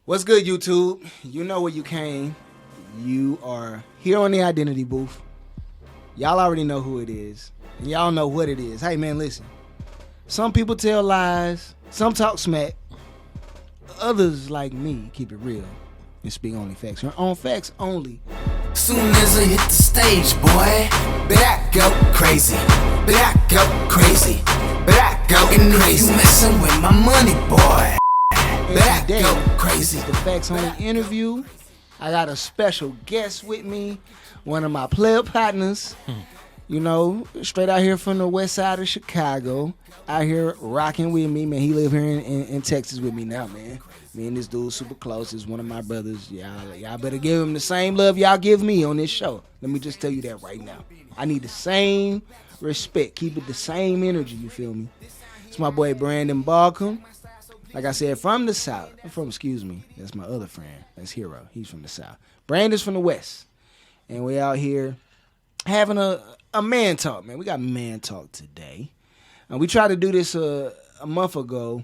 What's good, YouTube? You know where you came. You are here on the Identity booth. Y'all already know who it is. And y'all know what it is. Hey, man, listen. Some people tell lies. Some talk smack. Others, like me, keep it real and speak only facts. On facts only. Soon as I hit the stage, boy, but I go crazy. But I go crazy. But I go crazy. You messing with my money, boy. But I go crazy. This is the Facts Only interview. I got a special guest with me, one of my player partners. You know, straight out here from the west side of Chicago. Out here rocking with me, man. He live here in Texas with me now, man. Me and this dude super close. He's one of my brothers. Y'all better give him the same love y'all give me on this show. Let me just tell you that right now. I need the same respect. Keep it the same energy, you feel me? It's my boy Brandon Balcom. Like I said, from the South. That's my other friend. That's Heero. He's from the South. Brandon's from the West. And we out here having a man talk, man. We got man talk today. And we tried to do this a month ago,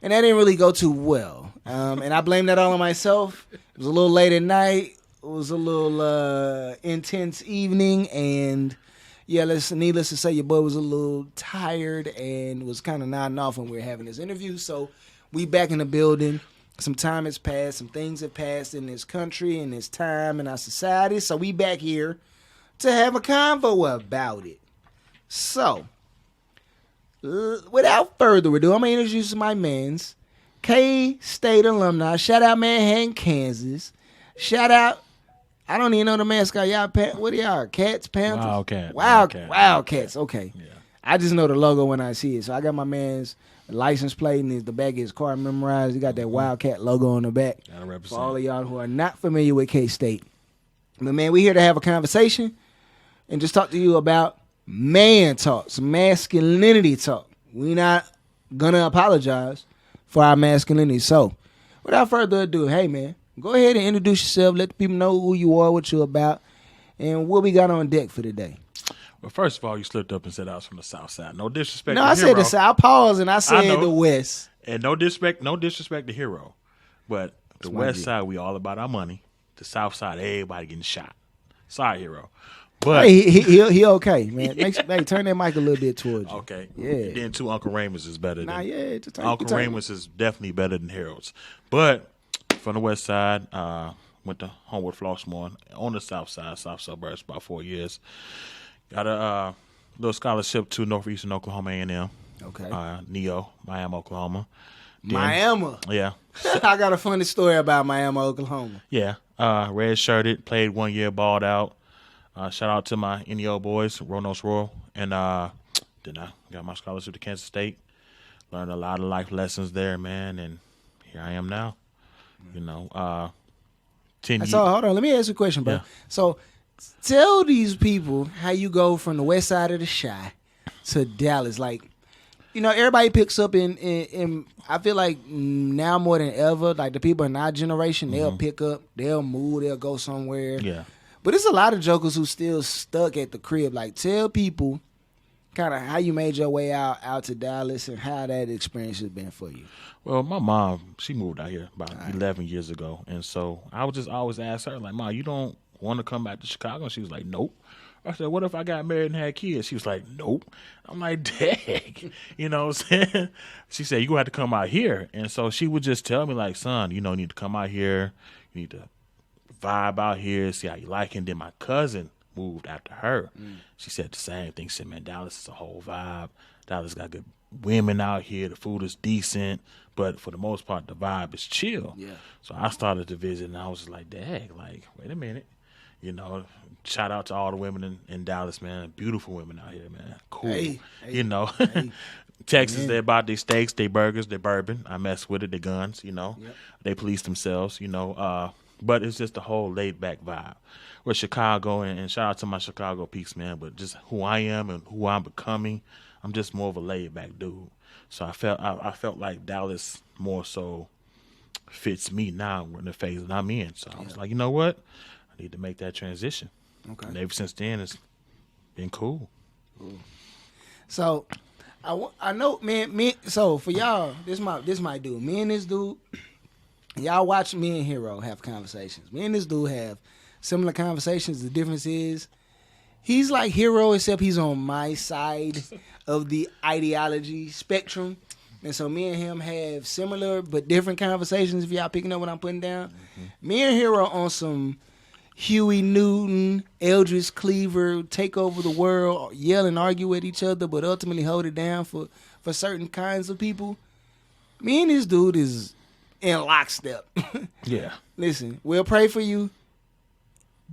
and that didn't really go too well. And I blame that all on myself. It was a little late at night. It was a little intense evening, and yeah, needless to say, your boy was a little tired and was kind of nodding off when we were having this interview. So we back in the building. Some time has passed. Some things have passed in this country, in this time, in our society. So we back here to have a convo about it. So, without further ado, I'm going to introduce my mans, K-State alumni. Shout out Manhattan, Kansas. Shout out, I don't even know the mascot. Y'all, what are y'all? Cats, Panthers? Wildcats. Okay. Yeah. I just know the logo when I see it. So I got my man's license plate and the back of his car memorized. He got that Wildcat logo on the back. For all of y'all who are not familiar with K-State. But man, we here to have a conversation and just talk to you about man talk, some masculinity talk. We not gonna apologize for our masculinity. So, without further ado, hey man, go ahead and introduce yourself. Let the people know who you are, what you're about, and what we got on deck for today. Well, first of all, you slipped up and said I was from the South Side. No disrespect. No, to I Heero. said the South. I paused and I said the West. And no disrespect to Heero, but the West Side, we all about our money. The South Side, everybody getting shot. Sorry, Heero. But hey, he okay, man. Hey, turn that mic a little bit towards you. Okay. Yeah. Then two Uncle Raymond's is better than just Uncle Raymond's is definitely better than Hero's. But from the West Side, went to Homewood Flossmoor on the South Side, South suburbs, about 4 years. Got a little scholarship to Northeastern Oklahoma A&M. Okay. NEO, Miami, Oklahoma. Then, Miami. Yeah. I got a funny story about Miami, Oklahoma. Yeah. Red shirted, played 1 year, balled out. Shout out to my NEO boys, Ronos Royal. And then I got my scholarship to Kansas State. Learned a lot of life lessons there, man. And here I am now. You know, 10 years. So, hold on. Let me ask you a question, bro. Yeah. So, tell these people how you go from the west side of the Chi to Dallas. Like, you know, everybody picks up in I feel like now more than ever, like the people in our generation, they'll pick up, they'll move, they'll go somewhere. Yeah. But there's a lot of jokers who still stuck at the crib. Like, tell people kind of how you made your way out to Dallas and how that experience has been for you. Well, my mom, she moved out here about 11 years ago. And so I would just always ask her, like, Mom, you don't want to come back to Chicago? And she was like, nope. I said, what if I got married and had kids? She was like, nope. I'm like, dang. You know what I'm saying? She said, you're going to have to come out here. And so she would just tell me, like, son, you know, you need to come out here. You need to vibe out here, see how you like it. And then my cousin moved after her. She said the same thing. She said, man, Dallas is a whole vibe. Dallas got good women out here. The food is decent. But for the most part, the vibe is chill. Yeah. So I started to visit, and I was just like, dang, like, wait a minute. You know, shout out to all the women in Dallas, man. Beautiful women out here, man. Cool. Hey, you know, Texas, they're about their steaks, their burgers, their bourbon. I mess with it, their guns, you know. Yep. They police themselves, you know. But it's just a whole laid-back vibe. Where Chicago, and shout out to my Chicago peeps, man, but just who I am and who I'm becoming, I'm just more of a laid-back dude. So I felt like Dallas more so fits me now in the phase that I'm in. So I was like, you know what? I need to make that transition. Okay. And ever since then, it's been cool. So I know, man. So for y'all, this my dude. Me and this dude, Y'all watch me and Heero have conversations. Me and this dude have similar conversations. The difference is he's like Heero, except he's on my side of the ideology spectrum. And so me and him have similar but different conversations, if y'all picking up what I'm putting down. Mm-hmm. Me and Heero on some Huey Newton, Eldridge Cleaver, take over the world, yell and argue at each other, but ultimately hold it down for certain kinds of people. Me and this dude is in lockstep. Yeah. Listen, we'll pray for you,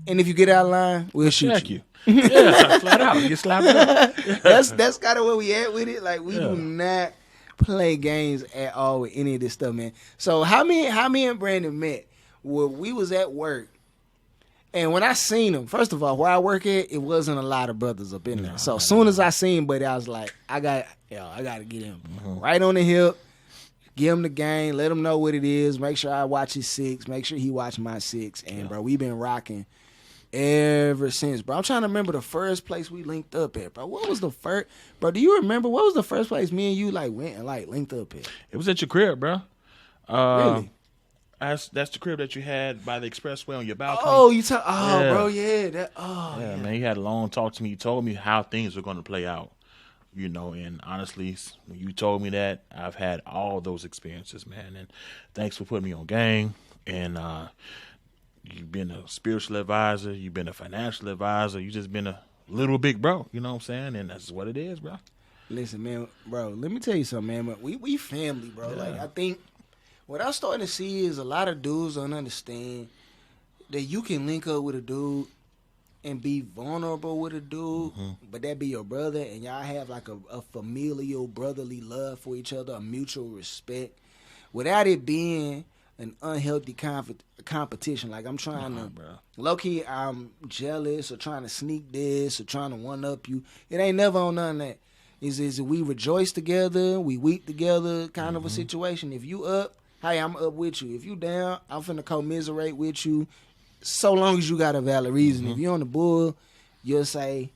and if you get out of line, we'll shoot you. Yeah, flat out. You slap it up. That's kind of where we at with it. Like, we do not play games at all with any of this stuff, man. So how me and Brandon met, we was at work, and when I seen him, first of all, where I work at, it wasn't a lot of brothers up in there. So as soon as I seen Buddy, I was like, I got to get him right on the hip. Give him the game, let him know what it is, make sure I watch his 6, make sure he watch my 6. And, bro, we've been rocking ever since, bro. I'm trying to remember the first place we linked up at, bro. What was the first, bro, do you remember what was the first place me and you, like, went and, like, linked up at? It was at your crib, bro. Really? That's the crib that you had by the expressway on your balcony. Oh, bro, yeah. Yeah, man, he had a long talk to me. He told me how things were going to play out. You know, and honestly, when you told me that, I've had all those experiences, man. And thanks for putting me on game. And you've been a spiritual advisor. You've been a financial advisor. You just been a little big bro. You know what I'm saying? And that's what it is, bro. Listen, man, bro, let me tell you something, man. We family, bro. Yeah. Like, I think what I'm starting to see is a lot of dudes don't understand that you can link up with a dude and be vulnerable with a dude, but that be your brother, and y'all have like a familial, brotherly love for each other, a mutual respect, without it being an unhealthy competition. Like, I'm trying to, low-key, I'm jealous or trying to sneak this or trying to one-up you. It ain't never on none of that. Is we rejoice together, we weep together kind of a situation. If you up, hey, I'm up with you. If you down, I'm finna commiserate with you. So long as you got a valid reason. If you're on the bull, you'll say,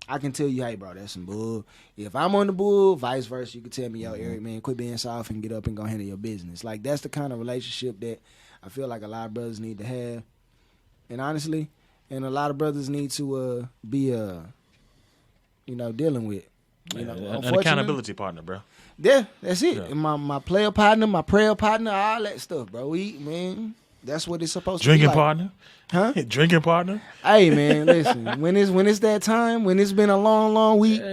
I can tell you, hey, bro, that's some bull. If I'm on the bull, vice versa, you can tell me, yo, Eric, man, quit being soft and get up and go handle your business. Like, that's the kind of relationship that I feel like a lot of brothers need to have. And honestly, and a lot of brothers need to be, dealing with. An accountability partner, bro. Yeah, that's it. Yeah. My player partner, my prayer partner, all that stuff, bro. That's what it's supposed to be like. Partner? Huh? Drinking partner? Hey, man, listen. when it's that time, when it's been a long, long week,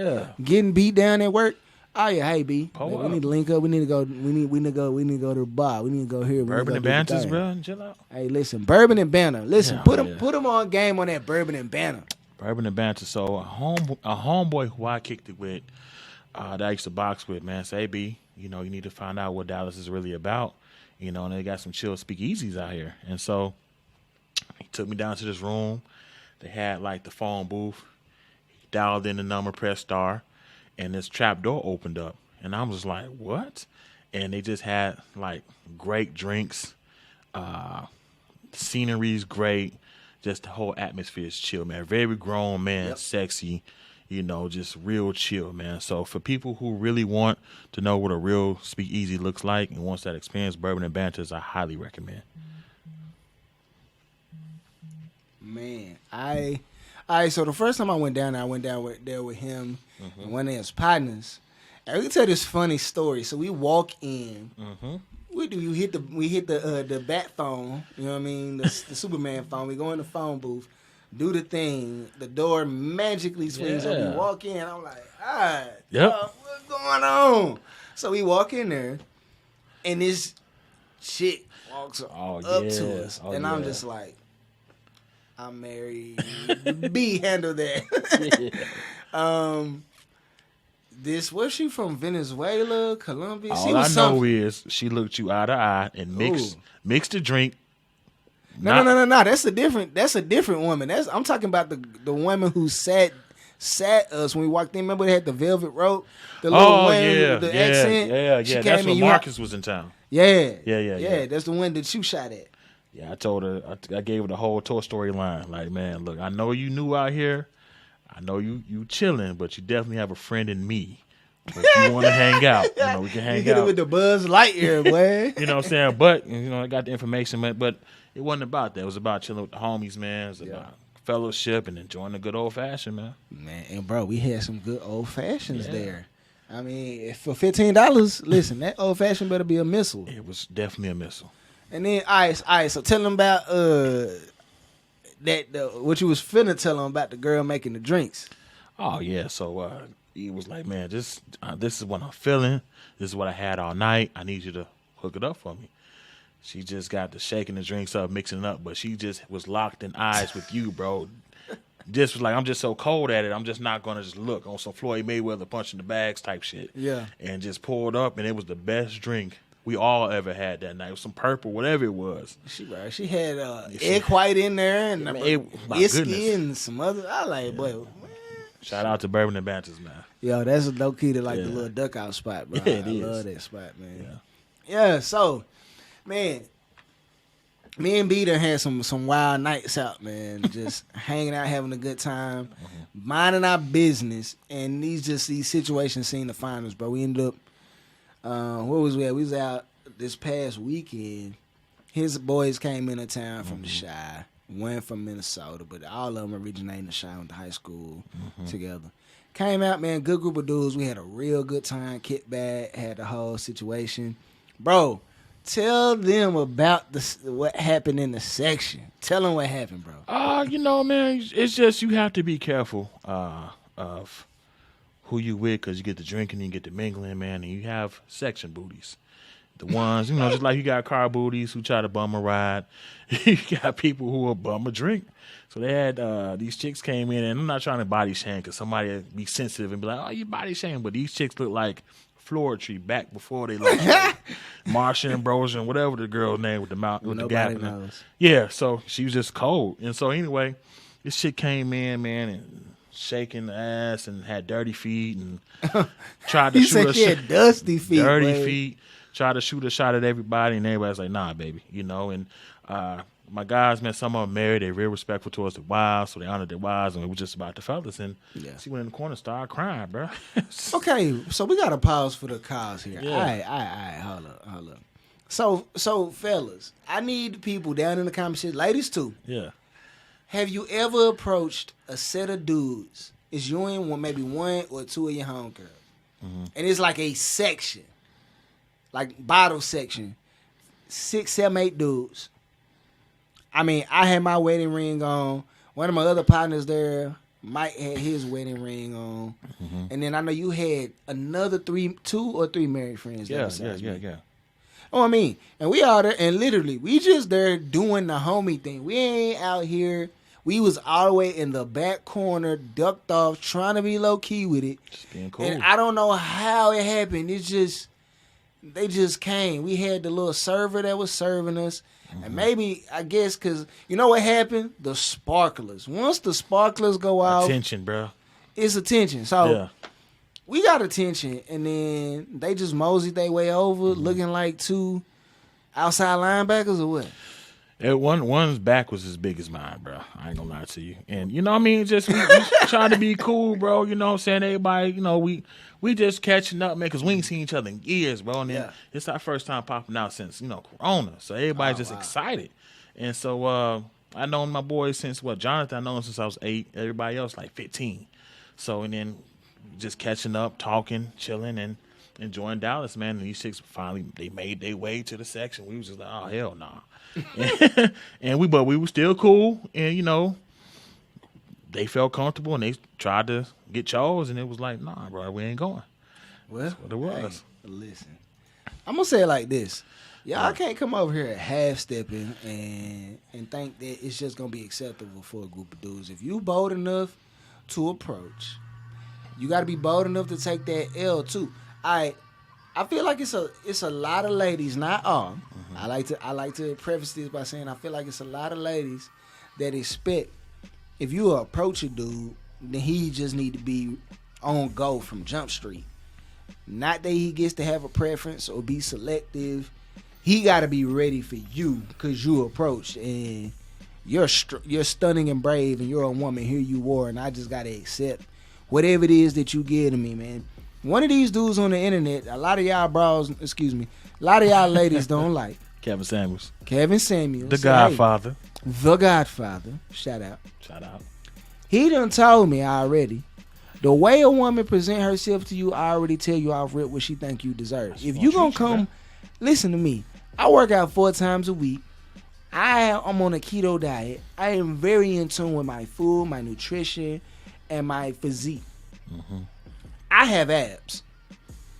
getting beat down at work, oh yeah, hey B, man, we need to link up. We need to go. We need to go to the bar. We need to go here. Bourbon and banters, bro. Chill out. Hey, listen, bourbon and banter. Listen, put them on game on that bourbon and banter. Bourbon and banter. So a homeboy who I kicked it with, that I used to box with, man, say, hey B, you need to find out what Dallas is really about. And they got some chill speakeasies out here. And so he took me down to this room. They had, like, the phone booth. He dialed in the number, pressed star, and this trap door opened up. And I was like, what? And they just had, like, great drinks. The scenery's great. Just the whole atmosphere is chill, man. Very grown man, sexy. Just real chill, man. So for people who really want to know what a real speakeasy looks like and wants that experience, Bourbon and Banters, I highly recommend. Man, so the first time I went down there with him and one of his partners. And we can tell this funny story. So we walk in. We hit the bat phone, you know what I mean? The Superman phone. We go in the phone booth. Do the thing. The door magically swings open. We walk in. I'm like, all right, what's going on? So we walk in there, and this chick walks up to us. And I'm just like, I'm married. B, handle that. Was she from Venezuela, Colombia? All I know is she looked you eye to eye and mixed the drink. No. That's a different woman. I'm talking about the woman who sat us when we walked in. Remember they had the velvet rope, the little woman with the accent. Yeah. That's when Marcus was in town. Yeah. That's the one that you shot at. Yeah, I told her. I gave her the whole Toy Story line. Like, man, look, I know you new out here. I know you chilling, but you definitely have a friend in me But if you want to hang out, we can hang You get out. it with the Buzz Lightyear, boy. You know what I'm saying? But, I got the information, but it wasn't about that. It was about chilling with the homies, man. It was about fellowship and enjoying the good old fashioned, man. Man, and bro, we had some good old fashions there. I mean, for $15, listen, that old fashioned better be a missile. It was definitely a missile. And then, all right, so tell them about what you was finna tell them about the girl making the drinks. Oh, yeah. So he was like, man, this is what I'm feeling. This is what I had all night. I need you to hook it up for me. She just got to shaking the drinks up, mixing it up, but she just was locked in eyes with you, bro. Just was like, I'm just so cold at it. I'm just not going to just look on some Floyd Mayweather punching the bags type shit. Yeah. And just poured up, and it was the best drink we all ever had that night. It was some purple, whatever it was. She had egg white in there and whiskey and some other. I like, boy. Man. Shout out to Bourbon and Banters, man. Yo, that's a low key to the little duck out spot, bro. Yeah, it I is. love that spot, man. Yeah, so, man, me and B done had some wild nights out, man. Just hanging out, having a good time, minding our business, and these situations seem to find us, bro. We ended up, where was we at? We was out this past weekend. His boys came into town from the Chi, one from Minnesota, but all of them originating in the Chi, went to high school together. Came out, man, good group of dudes. We had a real good time, kicked back, had the whole situation. Bro, tell them about what happened in the section. Tell them what happened, bro. Man, it's just you have to be careful of who you with, because you get the drinking and you get the mingling, man, and you have section booties. The ones, just like you got car booties who try to bum a ride. You got people who will bum a drink. So they had these chicks came in, and I'm not trying to body shame because somebody would be sensitive and be like, oh, you body shame. But these chicks look like Tree back before they looked like Marsha and Brosia, whatever the girl's name with the mouth with Nobody the gap in it. knows. Yeah, so she was just cold. And so anyway, this chick came in, man, and shaking the ass and had dirty feet and tried to He shoot said she had dusty feet. dirty boy. feet. Tried to shoot a shot at everybody, and everybody's like, nah, baby, And my guys, man, some of them married. They're real respectful towards the wives, so they honored their wives, and we were just about the fellas. And she went in the corner and started crying, bro. Okay, so we got to pause for the cause here. Yeah. All right, hold up. So, fellas, I need people down in the comments, ladies too. Yeah. Have you ever approached a set of dudes? It's you and maybe one or two of your homegirls, and it's like a section, like bottle section, 6, 7, 8 dudes. I mean, I had my wedding ring on. One of my other partners there, Mike, had his wedding ring on, and then I know you had another 2 or 3 married friends. Yeah. Oh, I mean, and we out there, and literally, we just there doing the homie thing. We ain't out here. We was all the way in the back corner, ducked off, trying to be low key with it. Just being cool. And I don't know how it happened. They just came. We had the little server that was serving us. And maybe, I guess, because you know what happened? The sparklers. Once the sparklers go out, Attention, bro. it's attention. So we got attention, and then they just moseyed their way over, looking like 2 outside linebackers or what? One's back was as big as mine, bro. I ain't gonna lie to you. And just we trying to be cool, bro. You know what I'm saying? Everybody, we just catching up, man, because we ain't seen each other in years, bro. And then it's our first time popping out since, Corona. So everybody's just excited. And so I known my boys since, Jonathan, I known him since I was 8. Everybody else, like 15. So, and then just catching up, talking, chilling, and enjoying Dallas, man. And these chicks finally, they made their way to the section. We was just like, oh, hell nah. But we were still cool. And, they felt comfortable, and they tried to get chose, and it was like, nah, bro, we ain't going. Well, that's what it was. Hey, listen, I'm gonna say it like this: y'all can't come over here half stepping and think that it's just gonna be acceptable for a group of dudes. If you bold enough to approach, you got to be bold enough to take that L too. I feel like it's a lot of ladies, not all. I like to preface this by saying I feel like it's a lot of ladies that expect, if you approach a dude, then he just need to be on go from Jump Street. Not that he gets to have a preference or be selective. He got to be ready for you because you approached and you're stunning and brave and you're a woman. Here you are, and I just got to accept whatever it is that you give to me, man. One of these dudes on the internet, a lot of y'all ladies don't like. Kevin Samuels. Kevin Samuels. The Godfather. Hey, the Godfather. Shout out. Shout out. He done told me already. The way a woman present herself to you, I already tell you off rip what she think you deserve. If you gonna come, listen to me. I work out 4 times a week. I'm on a keto diet. I am very in tune with my food, my nutrition, and my physique. Mm-hmm. I have abs.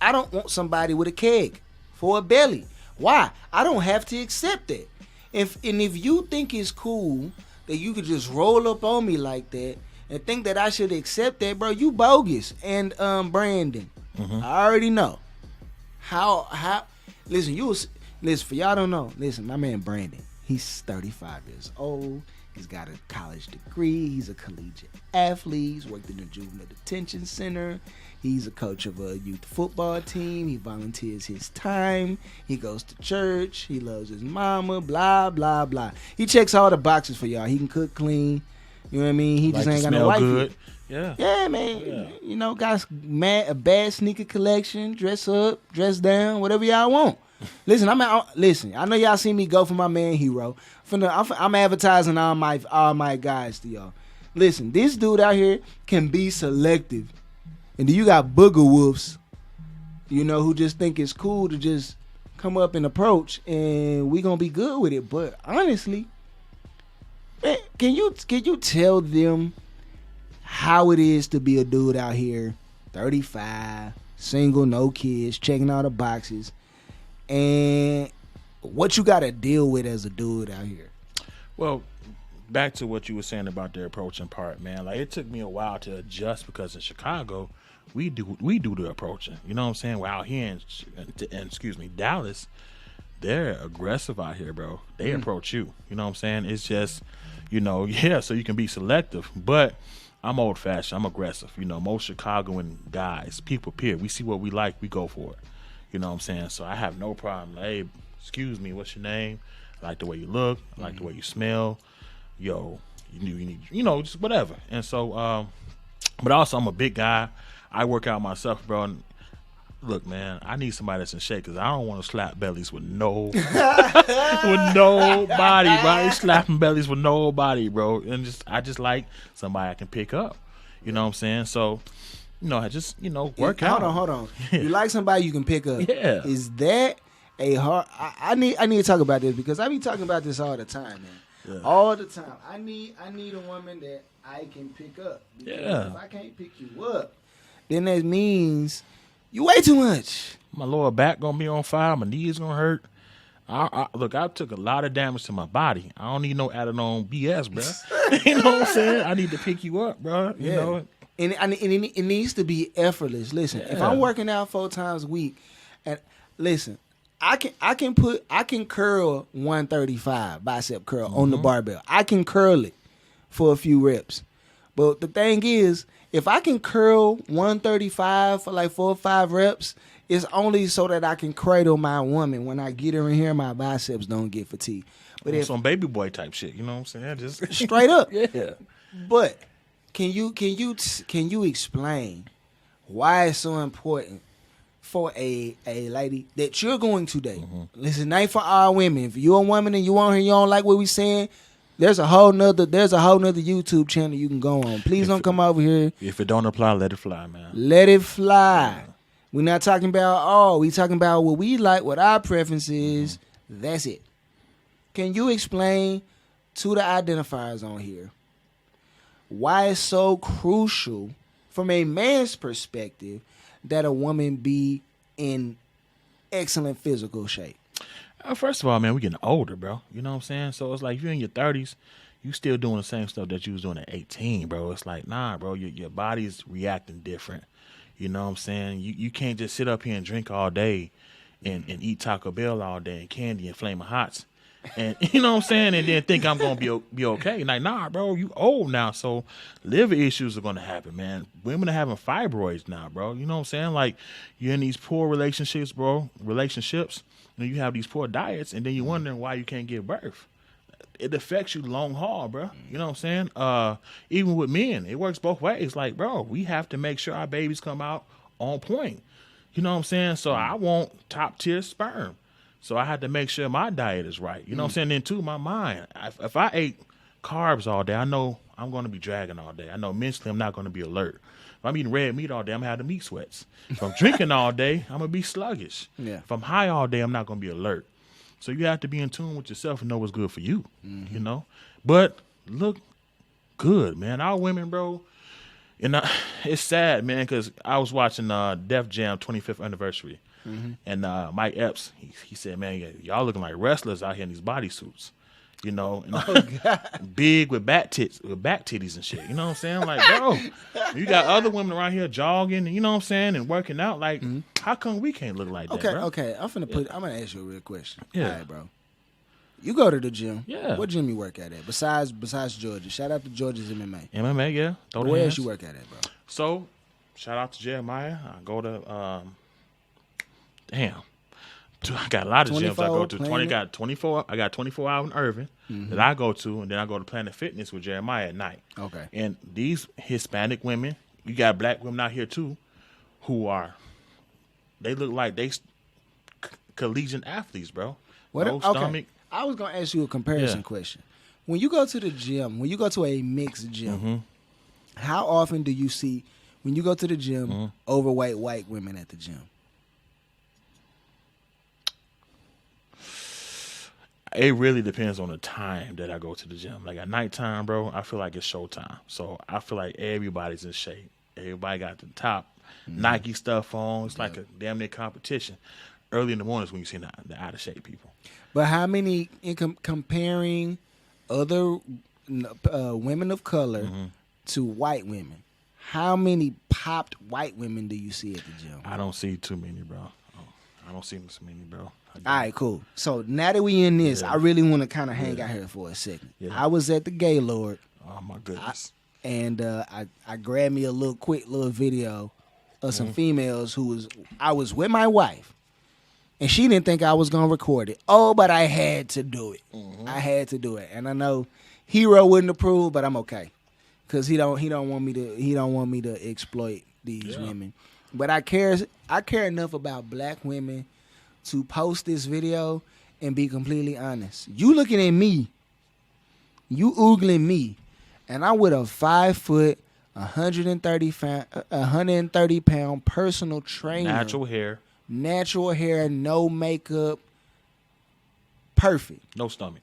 I don't want somebody with a keg for a belly. Why? I don't have to accept that. If you think it's cool that you could just roll up on me like that and think that I should accept that, bro, you bogus. And Brandon, I already know how. Listen, for y'all don't know. Listen, my man Brandon, he's 35 years old. He's got a college degree. He's a collegiate athlete. He's worked in the juvenile detention center. He's a coach of a youth football team. He volunteers his time. He goes to church. He loves his mama. Blah, blah, blah. He checks all the boxes for y'all. He can cook clean. You know what I mean? He just ain't got no wife. Good. Yeah. Yeah, man. Yeah. You know, got a bad sneaker collection. Dress up, dress down, whatever y'all want. Listen, I know y'all see me go for my man Heero. I'm advertising all my guys to y'all. Listen, this dude out here can be selective. And then you got booger wolves, you know, who just think it's cool to just come up and approach, and we gonna be good with it. But honestly, man, can you tell them how it is to be a dude out here, 35, single, no kids, checking all the boxes, and what you got to deal with as a dude out here? Well, back to what you were saying about the approaching part, man. Like, it took me a while to adjust because in Chicago, we do the approaching. You know what I'm saying? Well, out here in Dallas, they're aggressive out here, bro. They approach you. You know what I'm saying? It's just, you know, yeah, so you can be selective. But I'm old fashioned. I'm aggressive. You know, most Chicagoan guys, people period, we see what we like, we go for it. You know what I'm saying? So I have no problem. Like, hey, excuse me, what's your name? I like the way you look. I like the way you smell. Yo, you need, you know, just whatever. And so, but also I'm a big guy. I work out myself, bro. And look, man, I need somebody that's in shape because I don't want to slap bellies with nobody, bro. I ain't slapping bellies with nobody, bro. And I just like somebody I can pick up. You know what I'm saying? So, you know, I just, you know, work out. Hold on. You like somebody you can pick up. Yeah. Is that a hard... I need to talk about this because I be talking about this all the time, man. Yeah. All the time. I need a woman that I can pick up. Because if I can't pick you up, then that means you weigh too much. My lower back gonna be on fire. My knees gonna hurt. Look, I took a lot of damage to my body. I don't need no added on BS, bro. You know what I'm saying? I need to pick you up, bro. You know? And it needs to be effortless. Listen, if I'm working out 4 times a week, and listen, I can curl 135 bicep curl on the barbell. I can curl it for a few reps. But the thing is, if I can curl 135 for like 4 or 5 reps, it's only so that I can cradle my woman when I get her in here. My biceps don't get fatigued. But if some baby boy type shit, you know what I'm saying? Just straight up. Yeah. But can you explain why it's so important for a lady that you're going to date? Listen, ain't for all women. If you're a woman and you on here, you don't like what we saying, there's a whole nother YouTube channel you can go on. Please don't come over here. If it don't apply, let it fly, man. Let it fly. Yeah. We're not talking about we talking about what we like, what our preference is. That's it. Can you explain to the identifiers on here why it's so crucial from a man's perspective that a woman be in excellent physical shape? First of all, man, we getting older, bro. You know what I'm saying? So it's like if you're in your 30s, you still doing the same stuff that you was doing at 18, bro. It's like, nah, bro, your body's reacting different. You know what I'm saying? You can't just sit up here and drink all day and eat Taco Bell all day and candy and Flamin' Hots. And you know what I'm saying? And then think I'm going to be okay. Like, nah, bro, you old now. So liver issues are going to happen, man. Women are having fibroids now, bro. You know what I'm saying? Like, you're in these poor relationships, bro. And you have these poor diets, and then you're wondering why you can't give birth. It affects you long haul, bro. You know what I'm saying? Even with men, it works both ways. Like, bro, we have to make sure our babies come out on point. You know what I'm saying? So I want top tier sperm. So I had to make sure my diet is right. You know what I'm saying? Then too, my mind. If I ate carbs all day, I know I'm going to be dragging all day. I know mentally I'm not going to be alert. If I'm eating red meat all day, I'm going to have the meat sweats. If I'm drinking all day, I'm going to be sluggish. Yeah. If I'm high all day, I'm not going to be alert. So you have to be in tune with yourself and know what's good for you, you know? But look good, man. Our women, bro, and it's sad, man, because I was watching Def Jam 25th anniversary. And Mike Epps, he said, man, y'all looking like wrestlers out here in these bodysuits, you know, and big with back titties and shit. You know what I'm saying? Like, bro, you got other women around here jogging, and you know what I'm saying, and working out. Like, how come we can't look like that? Bro? Okay. I'm gonna ask you a real question. Yeah. All right, bro. You go to the gym. Yeah. What gym you work at? Besides Georgia. Shout out to Georgia's MMA. MMA, yeah. Where else you work at, bro? So, shout out to Jeremiah. I go to I got a lot of gyms I go to. I got 24 out in Irving that I go to, and then I go to Planet Fitness with Jeremiah at night. Okay. And these Hispanic women, you got black women out here too, they look like they collegiate athletes, bro. No stomach. I was gonna ask you a comparison question. When you go to the gym, when you go to a mixed gym, how often do you see when you go to the gym overweight white women at the gym? It really depends on the time that I go to the gym. Like at nighttime, bro, I feel like it's showtime. So I feel like everybody's in shape. Everybody got the top Nike stuff on. It's like a damn near competition. Early in the morning is when you see the out of shape people. But how many, comparing other women of color to white women, how many popped white women do you see at the gym? I don't see too many, bro. I don't see too many, bro. All right, cool. So now that we in this, I really want to kind of hang out here for a second. Yeah. I was at the Gaylord. Oh, my goodness. I grabbed me a quick little video of some females I was with my wife, and she didn't think I was going to record it. Oh, but I had to do it. I had to do it. And I know Heero wouldn't approve, but I'm okay. Because he don't want me to exploit these women. But I care enough about black women to post this video and be completely honest. You looking at me, you oogling me, and I'm with a 5 foot, 130 pound personal trainer. Natural hair, no makeup, perfect. No stomach.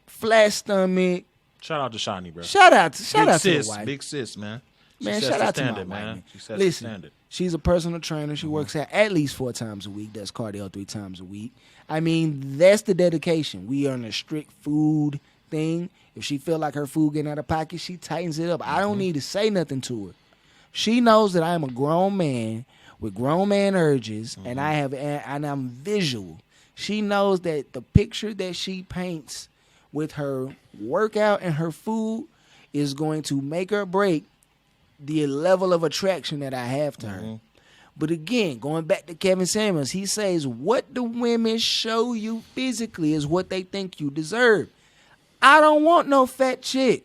Flat stomach. Shout out to Shani, bro. Shout out to the wife. Big sis, man. Man, shout out to my wife, man. Listen, she's a personal trainer. She works out at least 4 times a week. Does cardio 3 times a week. I mean, that's the dedication. We are on a strict food thing. If she feel like her food getting out of pocket, she tightens it up. I don't need to say nothing to her. She knows that I am a grown man with grown man urges, and I'm visual. She knows that the picture that she paints with her workout and her food is going to make or break the level of attraction that I have to her. But again, going back to Kevin Samuels, he says, what the women show you physically is what they think you deserve. I don't want no fat chick.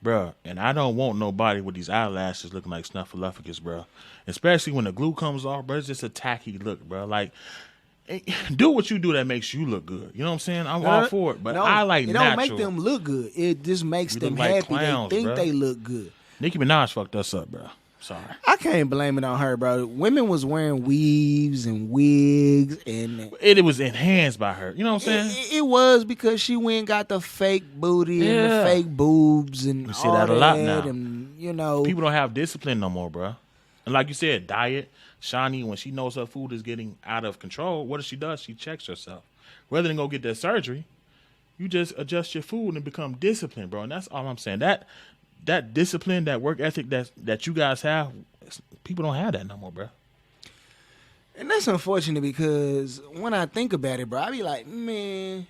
Bruh, and I don't want nobody with these eyelashes looking like Snuffleupagus, bruh. Especially when the glue comes off, bruh, it's just a tacky look, bruh. Like, do what you do that makes you look good. You know what I'm saying? I'm all for it, but I like natural. It don't make them look good. It just makes them happy. Clowns, they think they look good. Nicki Minaj fucked us up, bruh. Sorry. I can't blame it on her, bro. Women was wearing weaves and wigs, and it was enhanced by her. You know what I'm saying? It was because she went and got the fake booty and the fake boobs and you see that a lot now. And you know, people don't have discipline no more, bro. And like you said, diet. Shani, when she knows her food is getting out of control, what does? She checks herself. Rather than go get that surgery, you just adjust your food and become disciplined, bro. And that's all I'm saying. That discipline, that work ethic that you guys have, people don't have that no more, bro. And that's unfortunate because when I think about it, bro, I be like, man,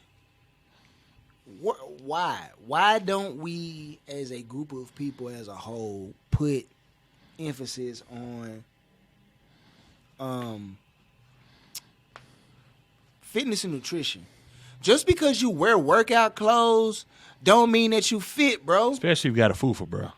why? Why don't we as a group of people as a whole put emphasis on fitness and nutrition? Just because you wear workout clothes don't mean that you fit, bro. Especially if you got a fufu, bro.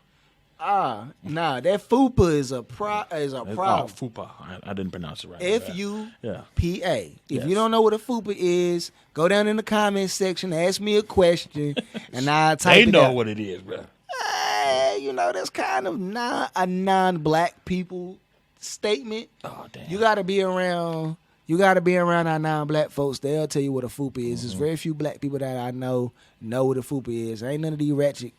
Nah, that fupa is a problem. Fupa. I didn't pronounce it right. F-U-P-A. If Yes. you don't know what a fupa is, go down in the comment section, ask me a question, and I'll type They it know out. what it is, bro. That's kind of a non-black people statement. Oh damn. You gotta be around our non-black folks. They'll tell you what a fupa is. There's very few black people that I know what a fupa is. Ain't none of these ratchet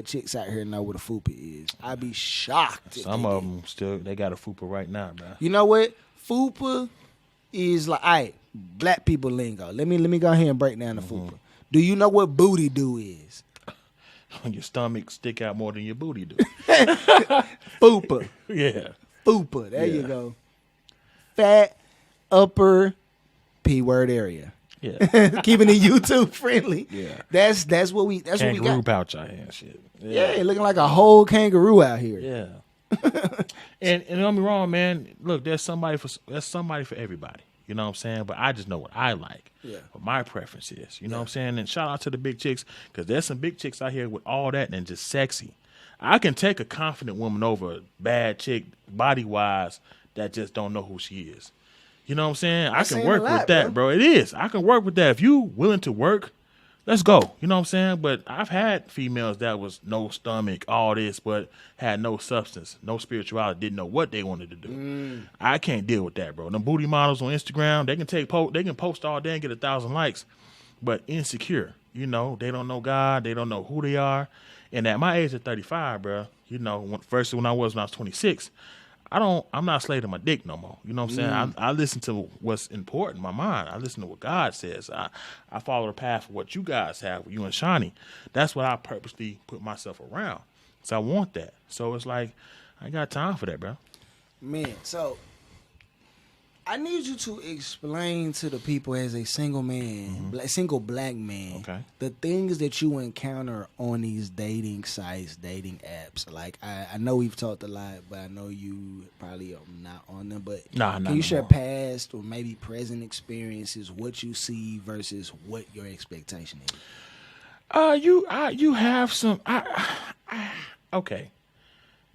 chicks out here know what a fupa is. I'd be shocked. Some of them still they got a fupa right now, bro. You know what? Fupa is like, all right, black people lingo. Let me go ahead and break down the fupa. Do you know what booty do is? Your stomach stick out more than your booty do. Fupa. Yeah. Fupa. There you go. Fat upper P-word area. Yeah. Keeping it YouTube friendly. Yeah. That's what we Kangaroo got. pouch out here and shit. Yeah, looking like a whole kangaroo out here. Yeah. and don't get me wrong, man. Look, there's somebody for everybody. You know what I'm saying? But I just know what I like. Yeah. What my preference is. You know what I'm saying? And shout out to the big chicks, because there's some big chicks out here with all that and just sexy. I can take a confident woman over a bad chick body wise that just don't know who she is. You know what I'm saying? I can work with that, bro. It is. I can work with that. If you willing to work, let's go. You know what I'm saying? But I've had females that was no stomach, all this, but had no substance, no spirituality, didn't know what they wanted to do. I can't deal with that, bro. Them booty models on Instagram, they can post all day and get 1,000 likes, but insecure. You know, they don't know God, they don't know who they are. And at my age of 35, bro, you know, when I was 26, I'm not slave to my dick no more. You know what I'm saying? I listen to what's important in my mind. I listen to what God says. I follow the path of what you guys have, you and Shawnee. That's what I purposely put myself around. So I want that. So it's like, I ain't got time for that, bro. Man, so I need you to explain to the people as a single man, single black man, the things that you encounter on these dating sites, dating apps. Like, I know we've talked a lot, but I know you probably are not on them. But can you share past or maybe present experiences, what you see versus what your expectation is? You have some. Okay.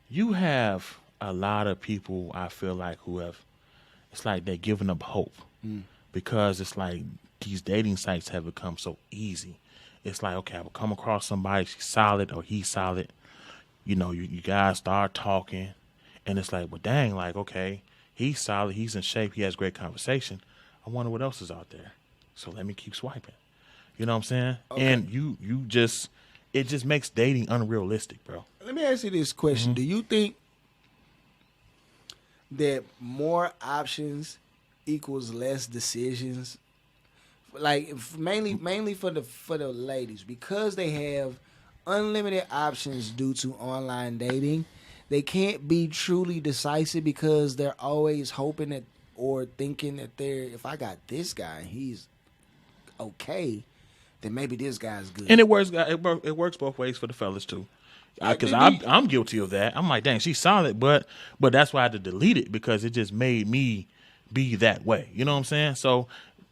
You have a lot of people, I feel like, who have. It's like they're giving up hope because it's like these dating sites have become so easy. It's like, okay, I will come across somebody, she's solid or he's solid. You know, you guys start talking, and it's like, well, dang, like, okay, he's solid, he's in shape, he has great conversation. I wonder what else is out there. So let me keep swiping. You know what I'm saying? Okay. And it just makes dating unrealistic, bro. Let me ask you this question. Do you think that more options equals less decisions? Like, mainly for the ladies, because they have unlimited options due to online dating, they can't be truly decisive because they're always hoping that or thinking that if I got this guy, he's okay, then maybe this guy's good. And it works both ways for the fellas too. Because I'm guilty of that. I'm like, dang, she's solid, but that's why I had to delete it, because it just made me be that way. You know what I'm saying? So,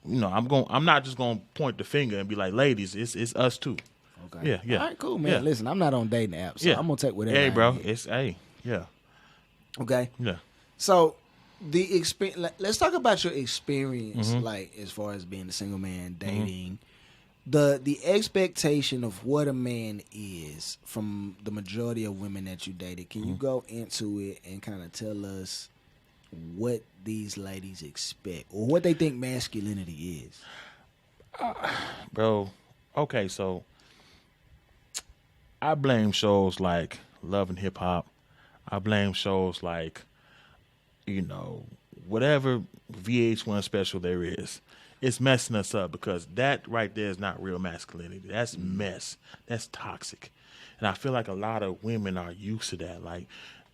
you know, I'm not just gonna point the finger and be like, ladies, it's us too. Okay. Yeah. All right, cool, man. Yeah. Listen, I'm not on dating apps, so I'm gonna take whatever. Hey, bro, yeah. Okay. Yeah. So the experience. Let's talk about your experience, like as far as being a single man dating. The expectation of what a man is from the majority of women that you dated. Can you go into it and kind of tell us what these ladies expect or what they think masculinity is? Bro, okay, so I blame shows like Love and Hip Hop. I blame shows like, you know, whatever VH1 special there is. It's messing us up, because that right there is not real masculinity. That's mess. That's toxic. And I feel like a lot of women are used to that. Like,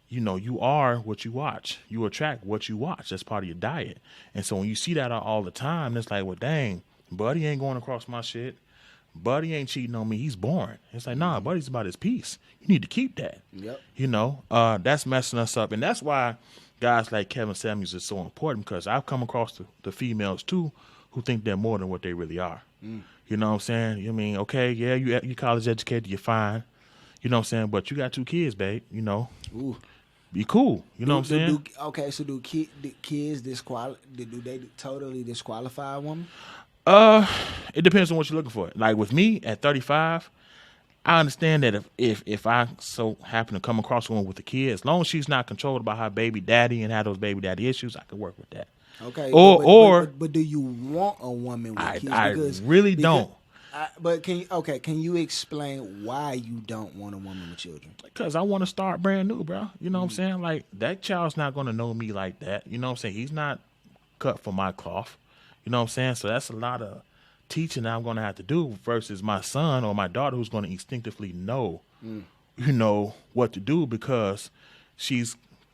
you know, you are what you watch. You attract what you watch. That's part of your diet. And so when you see that all the time, it's like, well, dang, Buddy ain't going across my shit. Buddy ain't cheating on me. He's boring. It's like, nah, Buddy's about his peace. You need to keep that. Yep. You know, that's messing us up. And that's why guys like Kevin Samuels is so important, because I've come across the females too who think they're more than what they really are. You know what I'm saying? I mean, okay, yeah, you college educated, you're fine. You know what I'm saying? But you got 2 kids, babe. You know, Ooh. be cool. You know what I'm saying? Okay, so do kids do they totally disqualify a woman? It depends on what you're looking for. Like with me at 35, I understand that if I so happen to come across one with a kid, as long as she's not controlled by her baby daddy and have those baby daddy issues, I can work with that. Okay. Or but do you want a woman with kids? I really don't. But can you explain why you don't want a woman with children? Because I want to start brand new, bro. You know what I'm saying? Like, that child's not going to know me like that. You know what I'm saying? He's not cut from my cloth. You know what I'm saying? So that's a lot of teaching that I'm going to have to do versus my son or my daughter who's going to instinctively know, you know, what to do because she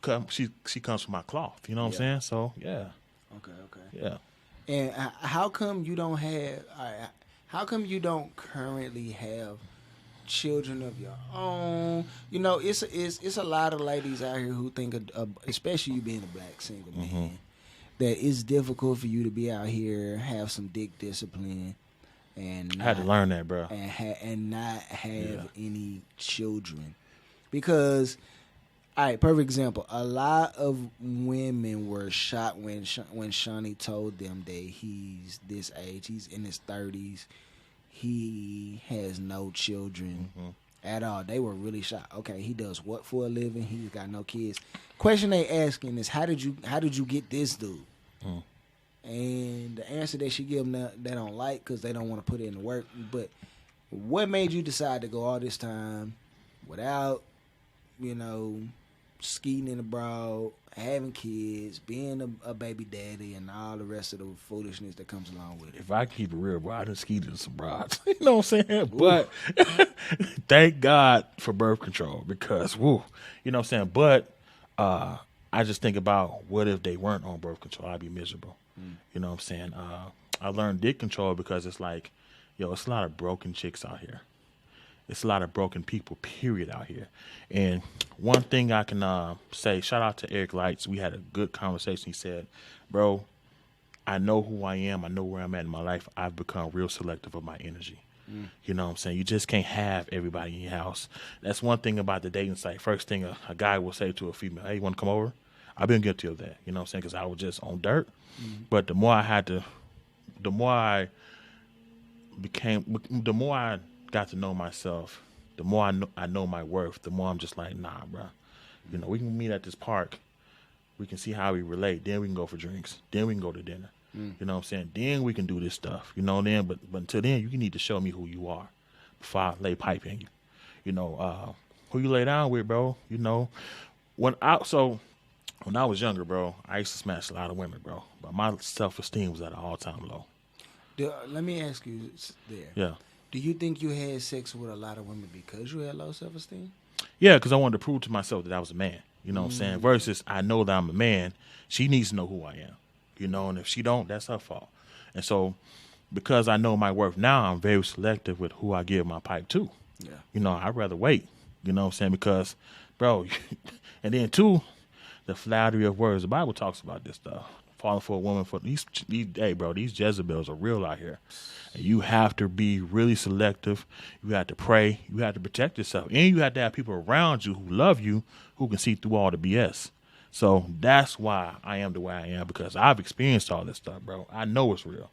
comes from my cloth. You know what I'm saying? So, yeah. Okay. Yeah. And how come you don't have? How come you don't currently have children of your own? You know, it's a lot of ladies out here who think, especially you being a black single man, that it's difficult for you to be out here, have some dick discipline, and I had to learn that, bro, and not have any children, because. All right, perfect example. A lot of women were shocked when Shawnee told them that he's this age. He's in his 30s. He has no children at all. They were really shocked. Okay, he does what for a living? He's got no kids. Question they asking is, how did you get this dude? And the answer that she give them, they don't like because they don't want to put in the work. But what made you decide to go all this time without, you know, skeeting in abroad, having kids, being a baby daddy, and all the rest of the foolishness that comes along with it? If I keep it real, bro, I done skeeted some broads. You know what I'm saying? But thank God for birth control because, woo, you know what I'm saying? But I just think about what if they weren't on birth control? I'd be miserable. You know what I'm saying? I learned dick control because it's like, yo, it's a lot of broken chicks out here. It's a lot of broken people, period, out here. And one thing I can say, shout out to Eric Lights. We had a good conversation. He said, bro, I know who I am. I know where I'm at in my life. I've become real selective of my energy. You know what I'm saying? You just can't have everybody in your house. That's one thing about the dating site. First thing a guy will say to a female, hey, you want to come over? I've been guilty of that. You know what I'm saying? Because I was just on dirt. But the more I got to know myself, the more I know my worth, the more I'm just like, nah, bro. You know, we can meet at this park. We can see how we relate. Then we can go for drinks. Then we can go to dinner. You know what I'm saying? Then we can do this stuff. You know, then but until then, you need to show me who you are before I lay pipe in you. You know, who you lay down with, bro. You know, when I was younger, bro, I used to smash a lot of women, bro. But my self-esteem was at an all-time low. Let me ask you there. Yeah. Do you think you had sex with a lot of women because you had low self-esteem? Yeah, because I wanted to prove to myself that I was a man. You know what I'm saying? Versus I know that I'm a man. She needs to know who I am. You know, and if she don't, that's her fault. And so because I know my worth now, I'm very selective with who I give my pipe to. Yeah. You know, I'd rather wait. You know what I'm saying? Because, bro, and then two, the flattery of words. The Bible talks about this stuff. Falling for a woman for these hey, bro, these Jezebels are real out here. And you have to be really selective. You have to pray. You have to protect yourself. And you have to have people around you who love you, who can see through all the BS. So that's why I am the way I am, because I've experienced all this stuff, bro. I know it's real,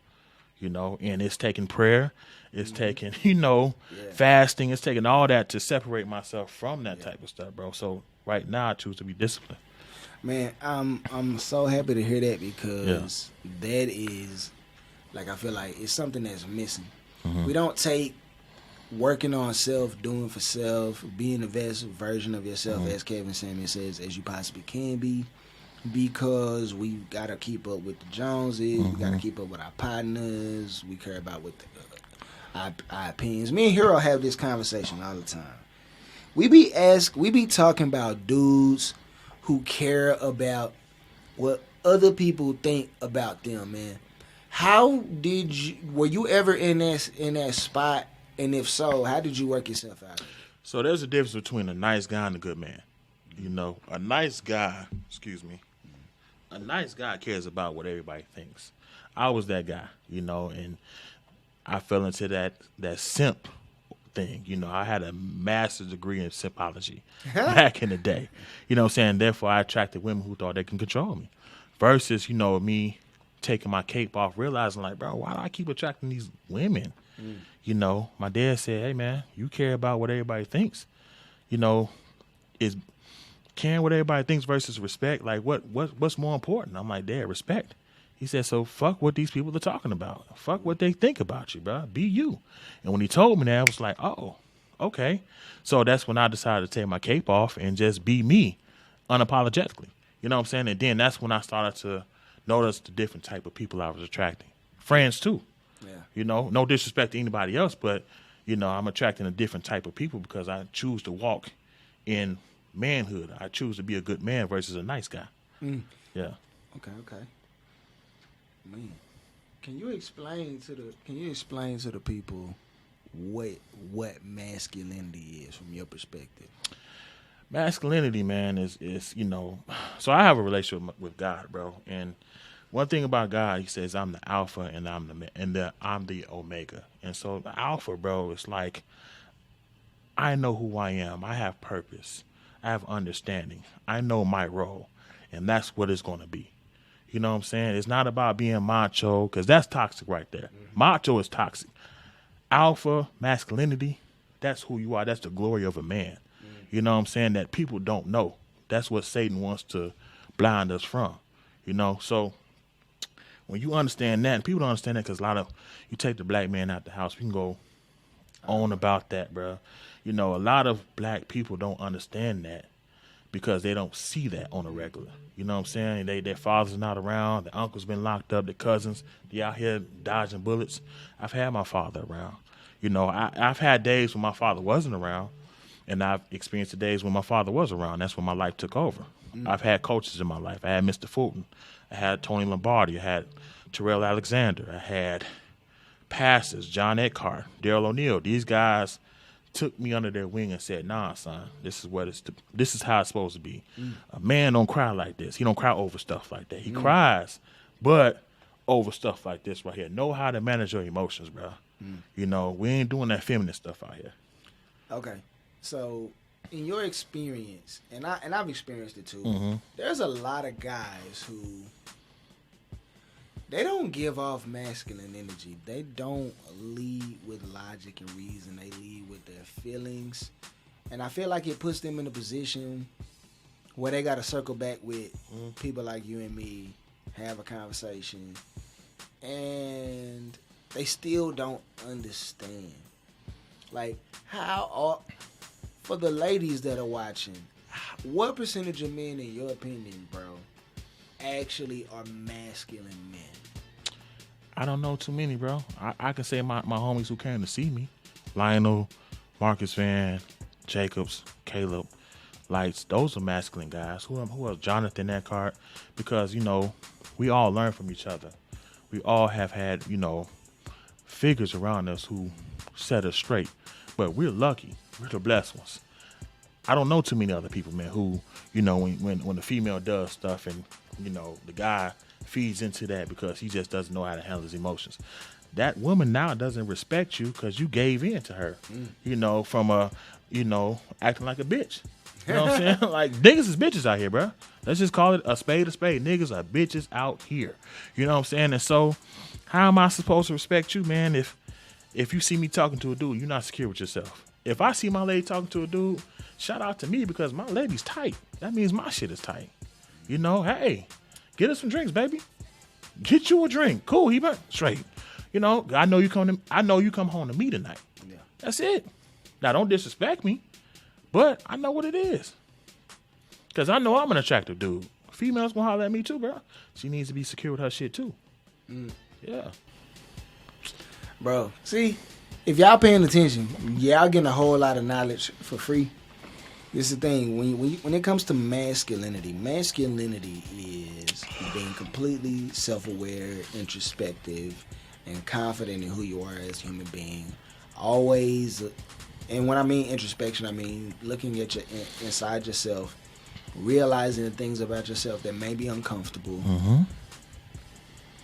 you know, and it's taking prayer. It's taking, you know, fasting. It's taking all that to separate myself from that type of stuff, bro. So right now I choose to be disciplined. Man, I'm so happy to hear that, because that is, like, I feel like it's something that's missing. We don't take working on self, doing for self, being the best version of yourself, as Kevin Samuel says, as you possibly can be, because we got to keep up with the Joneses, we got to keep up with our partners, we care about what our opinions. Me and Heero have this conversation all the time. We be talking about dudes who care about what other people think about them, man. How were you ever in that spot? And if so, how did you work yourself out? So there's a difference between a nice guy and a good man. You know, a nice guy cares about what everybody thinks. I was that guy, you know, and I fell into that simp thing. You know, I had a master's degree in psychology back in the day. You know what I'm saying? Therefore, I attracted women who thought they can control me. Versus, you know, me taking my cape off, realizing like, bro, why do I keep attracting these women? You know, my dad said, hey, man, you care about what everybody thinks. You know, is caring what everybody thinks versus respect. Like, what's more important? I'm like, Dad, respect. He said, so fuck what these people are talking about. Fuck what they think about you, bro. Be you. And when he told me that, I was like, oh, okay. So that's when I decided to take my cape off and just be me unapologetically. You know what I'm saying? And then that's when I started to notice the different type of people I was attracting. Friends, too. Yeah. You know, no disrespect to anybody else, but, you know, I'm attracting a different type of people because I choose to walk in manhood. I choose to be a good man versus a nice guy. Yeah. Okay. Man, can you explain to the people what masculinity is from your perspective? Masculinity, man, is you know. So I have a relationship with God, bro. And one thing about God, He says, I'm the Alpha and I'm the Omega. And so the Alpha, bro, is like, I know who I am. I have purpose. I have understanding. I know my role, and that's what it's going to be. You know what I'm saying? It's not about being macho, because that's toxic right there. Macho is toxic. Alpha, masculinity, that's who you are. That's the glory of a man. You know what I'm saying? That people don't know. That's what Satan wants to blind us from. You know? So when you understand that, and people don't understand that because you take the black man out the house, we can go on about that, bro. You know, a lot of black people don't understand that because they don't see that on a regular. You know what I'm saying? Their father's not around. Their uncle's been locked up. Their cousins, they out here dodging bullets. I've had my father around. You know, I've had days when my father wasn't around, and I've experienced the days when my father was around. That's when my life took over. I've had coaches in my life. I had Mr. Fulton. I had Tony Lombardi. I had Terrell Alexander. I had pastors, John Eckhart, Daryl O'Neal. These guys took me under their wing and said, nah, son, this is how it's supposed to be. A man don't cry like this. He don't cry over stuff like that. He cries, but over stuff like this right here. Know how to manage your emotions, bro. You know, we ain't doing that feminine stuff out here. Okay. So in your experience, and I've experienced it too, there's a lot of guys who they don't give off masculine energy. They don't lead with logic and reason. They lead with their feelings. And I feel like it puts them in a position where they got to circle back with people like you and me, have a conversation, and they still don't understand. Like, for the ladies that are watching, what percentage of men, in your opinion, bro, actually are masculine men? I don't know too many, bro. I can say my homies who came to see me, Lionel, Marcus Van, Jacobs, Caleb, Lights, those are masculine guys. Who else? Jonathan Eckhart. Because, you know, we all learn from each other. We all have had, you know, figures around us who set us straight. But we're lucky. We're the blessed ones. I don't know too many other people, man, who, you know, when the female does stuff and, you know, the guy feeds into that because he just doesn't know how to handle his emotions. That woman now doesn't respect you because you gave in to her, you know, from acting like a bitch. You know what I'm saying? Like, niggas is bitches out here, bro. Let's just call it a spade a spade. Niggas are bitches out here. You know what I'm saying? And so how am I supposed to respect you, man, if you see me talking to a dude, you're not secure with yourself? If I see my lady talking to a dude, shout out to me because my lady's tight. That means my shit is tight. You know, hey, get us some drinks, baby. Get you a drink. Cool, Heero. Straight. You know, I know you come home to me tonight. Yeah. That's it. Now, don't disrespect me, but I know what it is. Because I know I'm an attractive dude. Females gonna holler at me too, bro. She needs to be secure with her shit too. Yeah. Bro, see, if y'all paying attention, y'all getting a whole lot of knowledge for free. This is the thing. When it comes to masculinity is being completely self-aware, introspective, and confident in who you are as a human being. Always, and when I mean introspection, I mean looking at inside yourself, realizing the things about yourself that may be uncomfortable,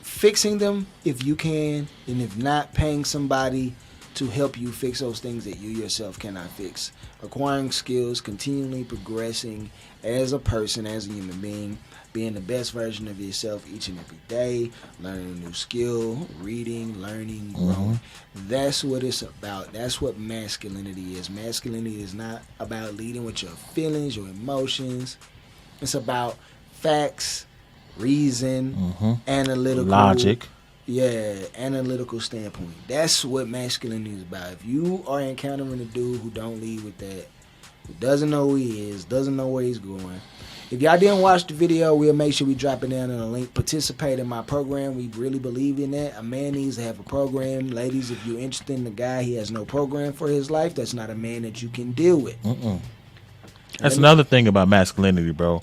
fixing them if you can, and if not, paying somebody to help you fix those things that you yourself cannot fix. Acquiring skills, continually progressing as a person, as a human being, being the best version of yourself each and every day, learning a new skill, reading, learning, growing. That's what it's about. That's what masculinity is. Masculinity is not about leading with your feelings, your emotions. It's about facts, reason, analytical logic. Yeah, analytical standpoint. That's what masculinity is about. If you are encountering a dude who don't lead with that, who doesn't know who he is, doesn't know where he's going. If y'all didn't watch the video, we'll make sure we drop it down in a link. Participate in my program. We really believe in that. A man needs to have a program. Ladies, if you're interested in the guy, he has no program for his life, that's not a man that you can deal with. That's another thing about masculinity, bro.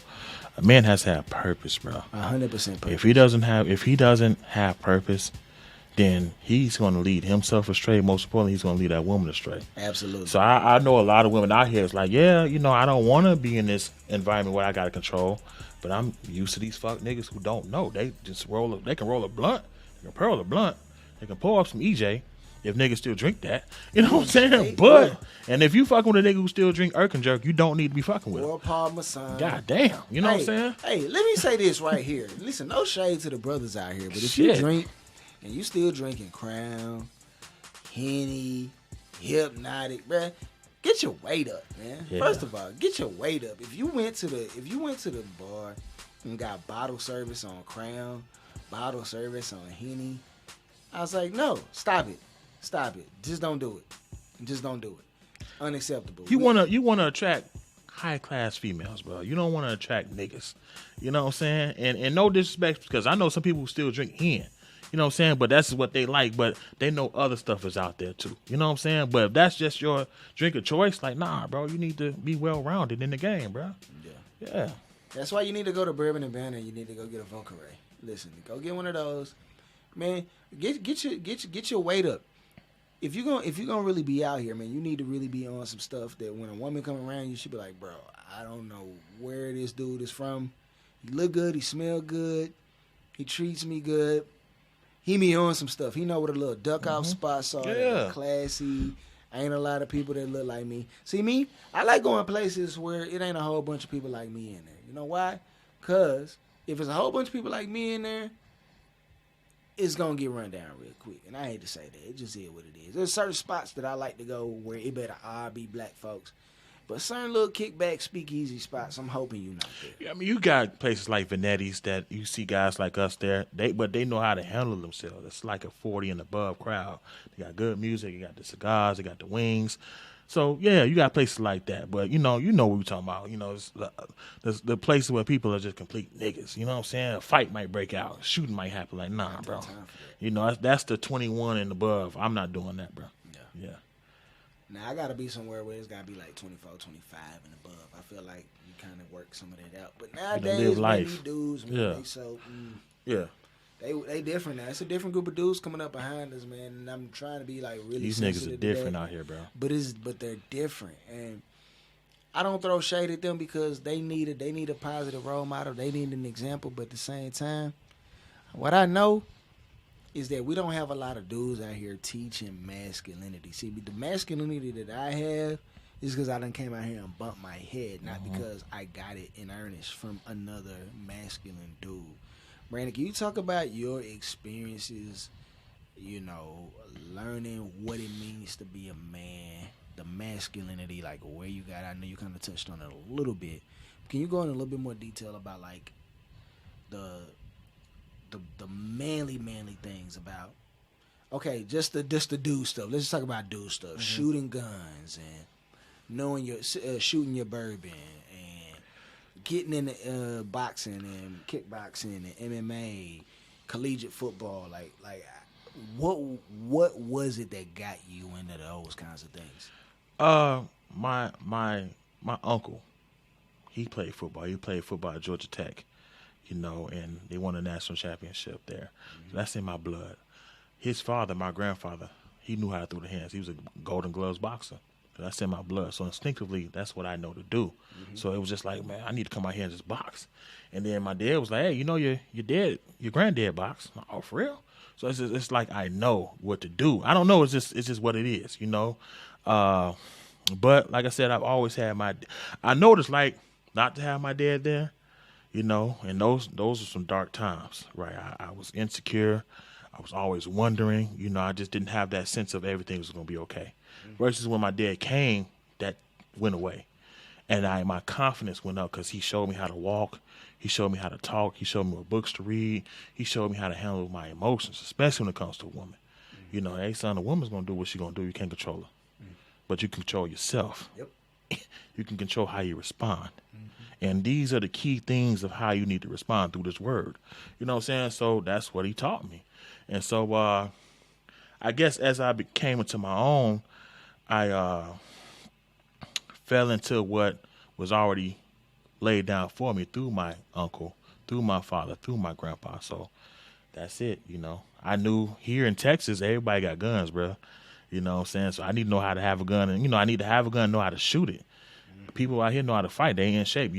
A man has to have purpose, bro. 100% purpose. If he doesn't have purpose, then he's going to lead himself astray. Most importantly, he's going to lead that woman astray. Absolutely. So I know a lot of women out here is like, yeah, I don't want to be in this environment where I got to control, but I'm used to these fuck niggas who don't know. They just they can roll a blunt, they can pearl a blunt, they can pour up some EJ. If niggas still drink that, you know what I'm saying? But and if you fucking with a nigga who still drink Jerk, you don't need to be fucking with him. Or Parmesan. God damn, you know what I'm saying? Hey, let me say this right here. Listen, no shade to the brothers out here, but if you drink and you still drinking Crown, Henny, Hypnotic, bruh, get your weight up, man. Yeah. First of all, get your weight up. If you went to the bar and got bottle service on Crown, bottle service on Henny, I was like, no, stop it. Stop it. Just don't do it. Just don't do it. Unacceptable. You wanna attract high class females, bro. You don't want to attract niggas. You know what I'm saying? And no disrespect, because I know some people who still drink hen. You know what I'm saying? But that's what they like. But they know other stuff is out there too. You know what I'm saying? But if that's just your drink of choice, like, nah, bro, you need to be well rounded in the game, bro. Yeah. That's why you need to go to Bourbon and Banner. You need to go get a Vodka Ray. Listen, go get one of those. Man, get your weight up. If you're gonna really be out here, man, you need to really be on some stuff that when a woman come around, you should be like, bro, I don't know where this dude is from. He look good, he smell good, he treats me good. He be on some stuff. He know what a little duck off spots are. Yeah. Classy. Ain't a lot of people that look like me. See me? I like going places where it ain't a whole bunch of people like me in there. You know why? Cause if it's a whole bunch of people like me in there, it's going to get run down real quick. And I hate to say that. It just is what it is. There's certain spots that I like to go where it better all be black folks. But certain little kickback, speakeasy spots, I'm hoping you're not there. Yeah, I mean, you got places like Vanetti's that you see guys like us there, but they know how to handle themselves. It's like a 40 and above crowd. They got good music. You got the cigars. They got the wings. So, yeah, you got places like that. But, you know what we're talking about. You know, it's the places where people are just complete niggas. You know what I'm saying? A fight might break out. Shooting might happen. Like, nah, bro. You know, that's the 21 and above. I'm not doing that, bro. Yeah. Now, I got to be somewhere where it's got to be like 24, 25 and above. I feel like you kind of work some of that out. But nowadays, these dudes, man, they so... yeah. They different now. It's a different group of dudes coming up behind us, man. And I'm trying to be like really. These niggas are different out here, bro. But they're different, and I don't throw shade at them because they need a positive role model. They need an example. But at the same time, what I know is that we don't have a lot of dudes out here teaching masculinity. See, the masculinity that I have is because I done came out here and bumped my head, not because I got it in earnest from another masculine dude. Brandon, can you talk about your experiences, you know, learning what it means to be a man, the masculinity, like where you got, I know you kind of touched on it a little bit. Can you go in a little bit more detail about like the manly things about, okay, just the dude stuff. Let's just talk about dude stuff. Shooting guns and knowing shooting your bourbon. Getting into boxing and kickboxing and MMA, collegiate football, like what was it that got you into those kinds of things? My uncle, he played football. He played football at Georgia Tech, you know, and they won a national championship there. So that's in my blood. His father, my grandfather, he knew how to throw the hands. He was a Golden Gloves boxer. That's in my blood. So instinctively, that's what I know to do. So it was just like, man, I need to come out here and just box. And then my dad was like, hey, you know, your granddad box. Like, oh, for real? So it's like I know what to do. I don't know. It's just what it is, you know. But like I said, I've always had I know what it's like not to have my dad there, you know. And those are some dark times, right? I was insecure. I was always wondering, you know. I just didn't have that sense of everything was going to be okay. Versus when my dad came, that went away, and my confidence went up because he showed me how to walk. He showed me how to talk. He showed me what books to read. He showed me how to handle my emotions, especially when it comes to a woman. You know, hey, son, a woman's going to do what she's going to do. You can't control her. But you control yourself. Yep. You can control how you respond. And these are the key things of how you need to respond through this word. You know what I'm saying? So that's what he taught me. And so I guess as I came into my own, I fell into what was already laid down for me through my uncle, through my father, through my grandpa. So that's it, you know. I knew here in Texas, everybody got guns, bro. You know what I'm saying? So I need to know how to have a gun. And, you know, I need to have a gun and know how to shoot it. People out here know how to fight. They in shape,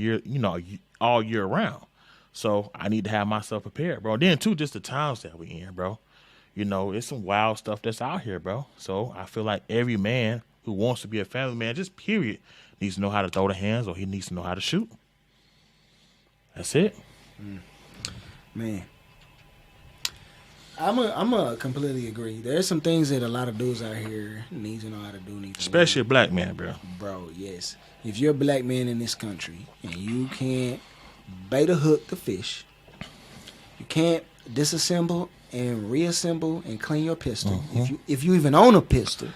all year round. So I need to have myself prepared, bro. Then, too, just the times that we in, bro. You know, it's some wild stuff that's out here, bro. So I feel like every man who wants to be a family man, just period, needs to know how to throw the hands or he needs to know how to shoot. That's it. Man. I'm a completely agree. There's some things that a lot of dudes out here need to know how to do. Especially a black man, bro. Bro, yes. If you're a black man in this country and you can't bait a hook the fish, you can't disassemble and reassemble and clean your pistol. If you even own a pistol,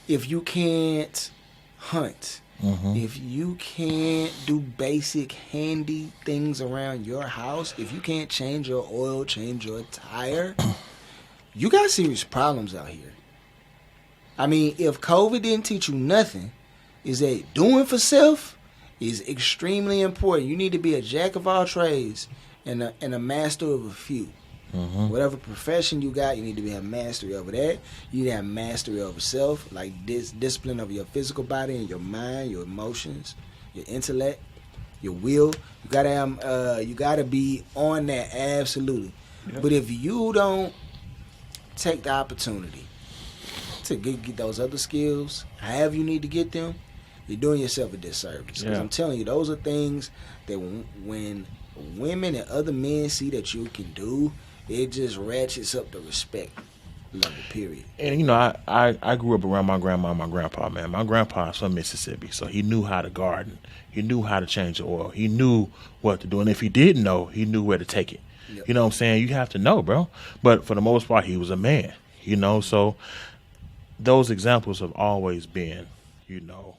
if you can't hunt, if you can't do basic handy things around your house, if you can't change your oil, change your tire, you got serious problems out here. I mean, if COVID didn't teach you nothing, is that doing for self is extremely important. You need to be a jack of all trades and a master of a few. Whatever profession you got, you need to be a mastery over that. You need to have mastery over self, like discipline of your physical body and your mind, your emotions, your intellect, your will. You gotta have, you gotta be on that absolutely. Yep. But if you don't take the opportunity to get those other skills, however you need to get them, you're doing yourself a disservice. Because I'm telling you, those are things that when women and other men see that you can do, it just ratchets up the respect level, period. And, you know, I grew up around my grandma and my grandpa, man. My grandpa's from Mississippi, so he knew how to garden. He knew how to change the oil. He knew what to do. And if he didn't know, he knew where to take it. Yep. You know what I'm saying? You have to know, bro. But for the most part, he was a man, you know. So those examples have always been, you know,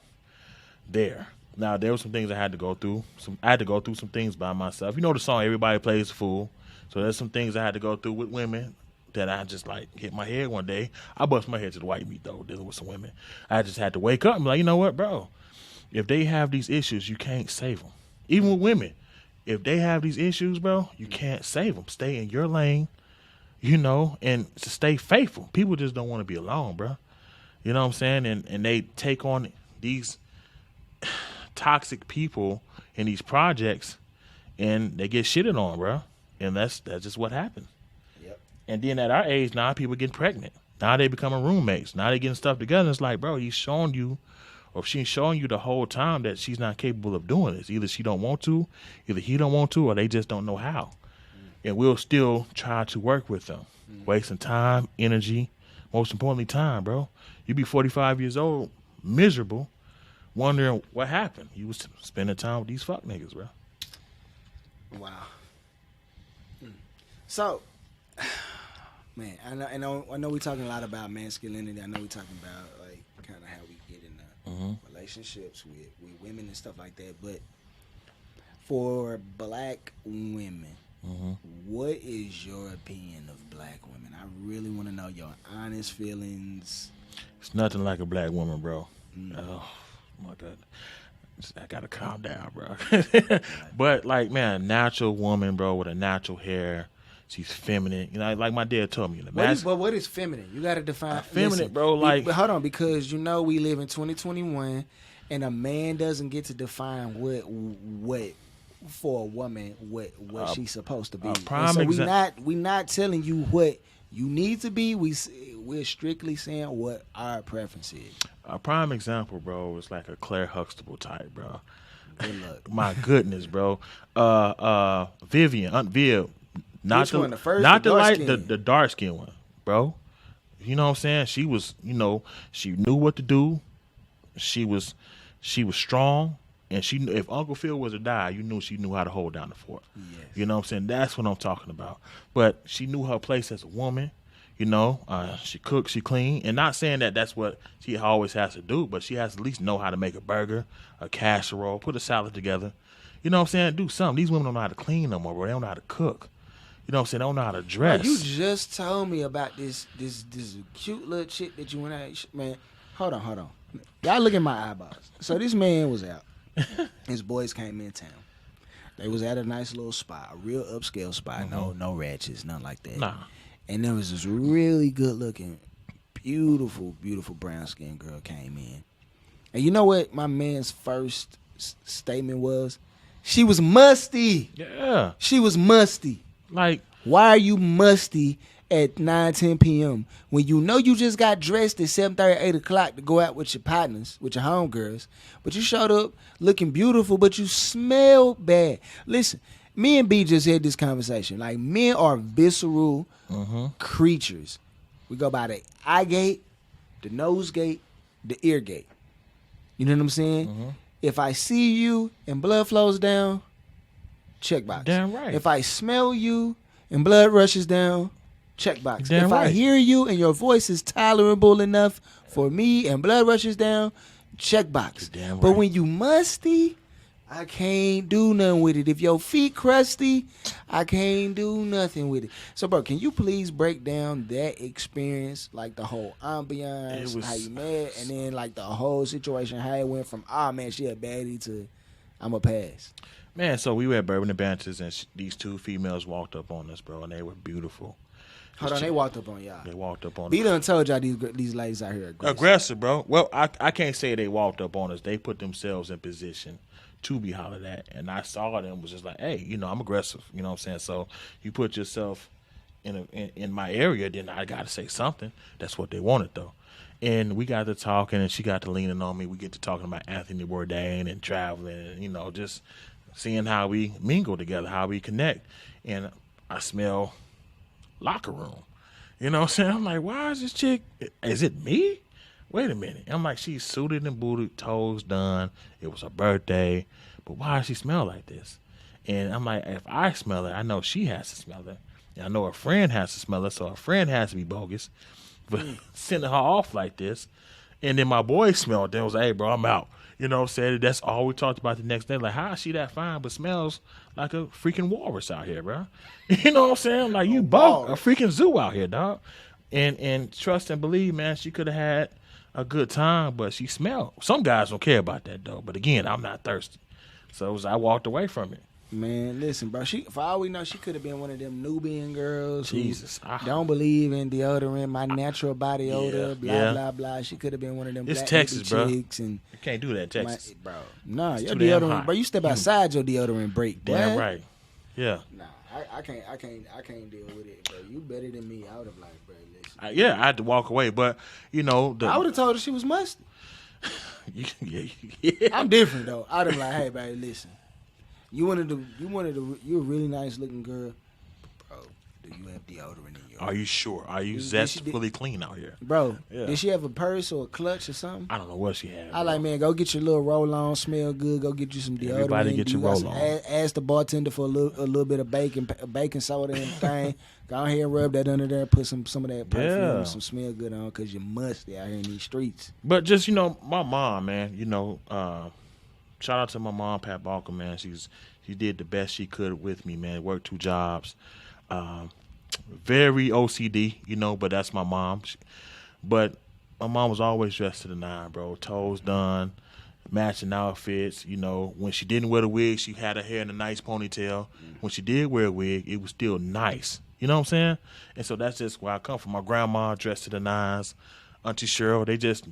there. Now, there were some things I had to go through. I had to go through some things by myself. You know the song, Everybody Plays the Fool. So there's some things I had to go through with women that I just, like, hit my head one day. I bust my head to the white meat, though, dealing with some women. I just had to wake up and be like, you know what, bro? If they have these issues, you can't save them. Even with women, if they have these issues, bro, you can't save them. Stay in your lane, you know, and to stay faithful. People just don't want to be alone, bro. You know what I'm saying? And they take on these toxic people in these projects, and they get shitted on, bro. And that's just what happened. Yep. And then at our age now, people get pregnant. Now they becoming roommates. Now they getting stuff together. It's like, bro, he's showing you, or she's showing you the whole time that she's not capable of doing this. Either she don't want to, either he don't want to, or they just don't know how. And we'll still try to work with them, wasting time, energy, most importantly, time, bro. You be 45 years old, miserable, wondering what happened. You was spending time with these fuck niggas, bro. Wow. So, man, I know we're talking a lot about masculinity. I know we're talking about, like, kind of how we get in relationships with women and stuff like that. But for black women, what is your opinion of black women? I really want to know your honest feelings. It's nothing like a black woman, bro. Oh, my God. I gotta calm down, bro. But, like, man, a natural woman, bro, with a natural hair. She's feminine. You know, like my dad told me. What is feminine? You got to define feminine, bro. Like, but hold on, because you know we live in 2021, and a man doesn't get to define what for a woman what she's supposed to be. Prime And so we not telling you what you need to be. We're strictly saying what our preference is. A prime example, bro, is like a Claire Huxtable type, bro. Good luck. My goodness, bro. Vivian, Aunt Viv, not Which one, the first, not the the dark light, skin? the dark skin one, bro. You know what I'm saying? She was, she knew what to do. She was strong, and if Uncle Phil was to die, you knew she knew how to hold down the fort. Yes. You know what I'm saying? That's what I'm talking about. But she knew her place as a woman. She cooked, she cleaned, and not saying that that's what she always has to do, but she has to at least know how to make a burger, a casserole, put a salad together. You know what I'm saying? Do something. These women don't know how to clean no more, bro. They don't know how to cook. You know what I'm saying? They don't know how to dress. Bro, you just told me about this cute little chick that you went out. Man, hold on. Y'all look at my eyeballs. So this man was out. His boys came in town. They was at a nice little spot, a real upscale spot. Mm-hmm. No ratchets, nothing like that. Nah. And there was this really good looking, beautiful brown skinned girl came in. And you know what my man's first statement was? She was musty. Yeah. She was musty. Like, why are you musty at 9-10 p.m. when you know you just got dressed at 7:30, 8 o'clock to go out with your partners, with your homegirls, but you showed up looking beautiful, but you smell bad? Listen, me and B just had this conversation. Like, men are visceral creatures. We go by the eye gate, the nose gate, the ear gate. You know what I'm saying? If I see you and blood flows down, check box. Damn right. If I smell you and blood rushes down, check box. Damn If right. I hear you and your voice is tolerable enough for me and blood rushes down, check box. Damn But right. when you musty, I can't do nothing with it. If your feet crusty, I can't do nothing with it. So, bro, can you please break down that experience, like the whole ambiance, how you met, and then like the whole situation, how it went from, man, she a baddie to I'm a pass. Man, so we were at Bourbon and Banters, and these two females walked up on us, bro, and they were beautiful. Hold on, they walked up on y'all. They walked up on B us. done told y'all these ladies out here aggressive. Aggressive, bro. Well, I can't say they walked up on us. They put themselves in position to be hollered at, and I saw them, was just like, hey, I'm aggressive. You know what I'm saying? So you put yourself in my area, then I got to say something. That's what they wanted, though. And we got to talking, and she got to leaning on me. We get to talking about Anthony Bourdain and traveling, and, just seeing how we mingle together, how we connect. And I smell locker room. You know what I'm saying? I'm like, why is this chick? Is it me? Wait a minute. I'm like, she's suited and booted, toes done. It was her birthday. But why does she smell like this? And I'm like, if I smell it, I know she has to smell it. And I know her friend has to smell it, so her friend has to be bogus. But sending her off like this. And then my boy smelled it. It was like, hey, bro, I'm out. You know what I'm saying? That's all we talked about the next day. Like, how is she that fine but smells like a freaking walrus out here, bro? You know what I'm saying? Like, you bugged a freaking zoo out here, dog. And trust and believe, man, she could have had a good time, but she smelled. Some guys don't care about that, though. But, again, I'm not thirsty. So I walked away from it. Man, listen, bro. For all we know, she could have been one of them Nubian girls Jesus. who don't believe in deodorant, my natural body odor, blah, blah. She could have been one of them It's black Texas, bro. chicks. And You can't do that in Texas. bro. Nah, It's your too damn deodorant, hot. bro. You step outside your deodorant break, boy. Damn right. Yeah. Nah, I can't deal with it, bro. You better than me. I would have like, bro, listen. I had to walk away, but, I would have told her she was musty. yeah. I'm different though. I'd have like, hey, baby, listen. You're a really nice looking girl, bro. Do you have deodorant in your? Are you sure? Are you fully clean out here? Bro, Yeah. did she have a purse or a clutch or something? I don't know what she had. I like, man, go get your little roll on, smell good. Go get you some deodorant. Everybody get your You got roll some- on. Ask the bartender for a little bit of baking soda and thing. Go ahead and rub that under there. Put some of that perfume, Yeah. some smell good on, cause you're musty out here in these streets. But just, my mom, man, shout out to my mom, Pat Balker, man. She did the best she could with me, man. Worked 2 jobs. Very OCD, but that's my mom. But my mom was always dressed to the nine, bro. Toes done, matching outfits. When she didn't wear the wig, she had her hair in a nice ponytail. When she did wear a wig, it was still nice. You know what I'm saying? And so that's just where I come from. My grandma dressed to the nines. Auntie Cheryl,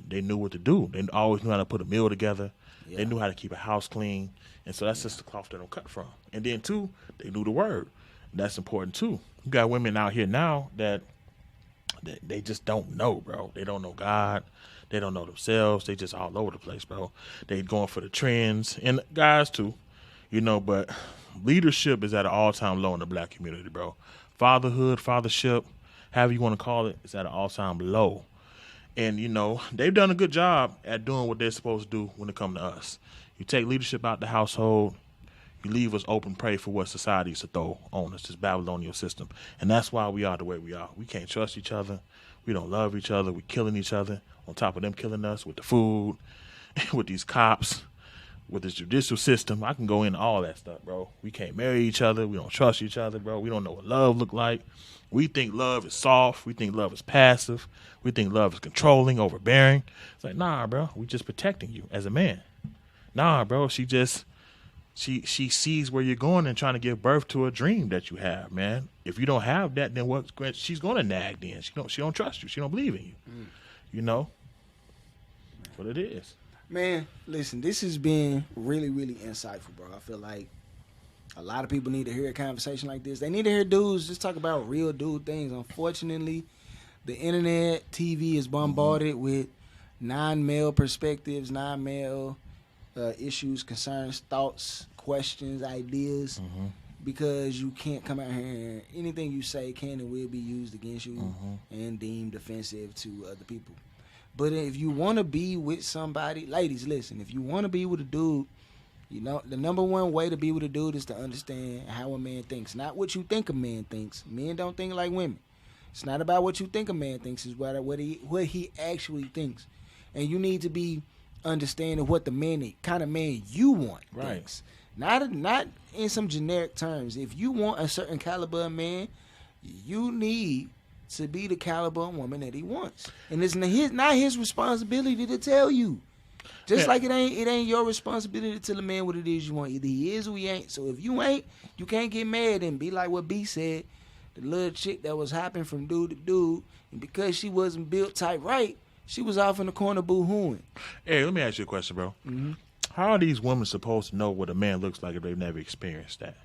they knew what to do. They always knew how to put a meal together. Yeah. They knew how to keep a house clean. And so that's just the cloth they don't cut from. And then, too, they knew the word. That's important, too. You got women out here now that they just don't know, bro. They don't know God. They don't know themselves. They just all over the place, bro. They going for the trends. And guys, too, but leadership is at an all-time low in the black community, bro. Fathership, however you want to call it, is at an all-time low. And, they've done a good job at doing what they're supposed to do when it comes to us. You take leadership out the household, you leave us open prey for what society used to throw on us, this Babylonian system. And that's why we are the way we are. We can't trust each other. We don't love each other. We're killing each other on top of them killing us with the food, with these cops, with this judicial system. I can go into all that stuff, bro. We can't marry each other. We don't trust each other, bro. We don't know what love look like. We think love is soft. We think love is passive. We think love is controlling, overbearing. It's like, nah, bro. We just protecting you as a man. Nah, bro. She sees where you're going and trying to give birth to a dream that you have, man. If you don't have that, then what? She's going to nag. Then she don't trust you. She don't believe in you. That's what it is. Man, listen, this has been really, really insightful, bro. I feel like a lot of people need to hear a conversation like this. They need to hear dudes just talk about real dude things. Unfortunately, the internet, TV is bombarded with non-male perspectives, non-male issues, concerns, thoughts, questions, ideas, because you can't come out here and anything you say can and will be used against you and deemed offensive to other people. But if you want to be with somebody, ladies, listen, if you want to be with a dude, the number one way to be with a dude is to understand how a man thinks, not what you think a man thinks. Men don't think like women. It's not about what you think a man thinks, it's what he actually thinks. And you need to be understanding what the kind of man you want thinks. Not in some generic terms. If you want a certain caliber of man, you need to be the caliber of woman that he wants. And it's not his responsibility to tell you. Just like it ain't your responsibility to tell a man what it is you want. Either he is or he ain't. So if you ain't, you can't get mad and be like what B said. The little chick that was hopping from dude to dude, and because she wasn't built tight right, she was off in the corner boo-hooing. Hey, let me ask you a question, bro. How are these women supposed to know what a man looks like if they've never experienced that?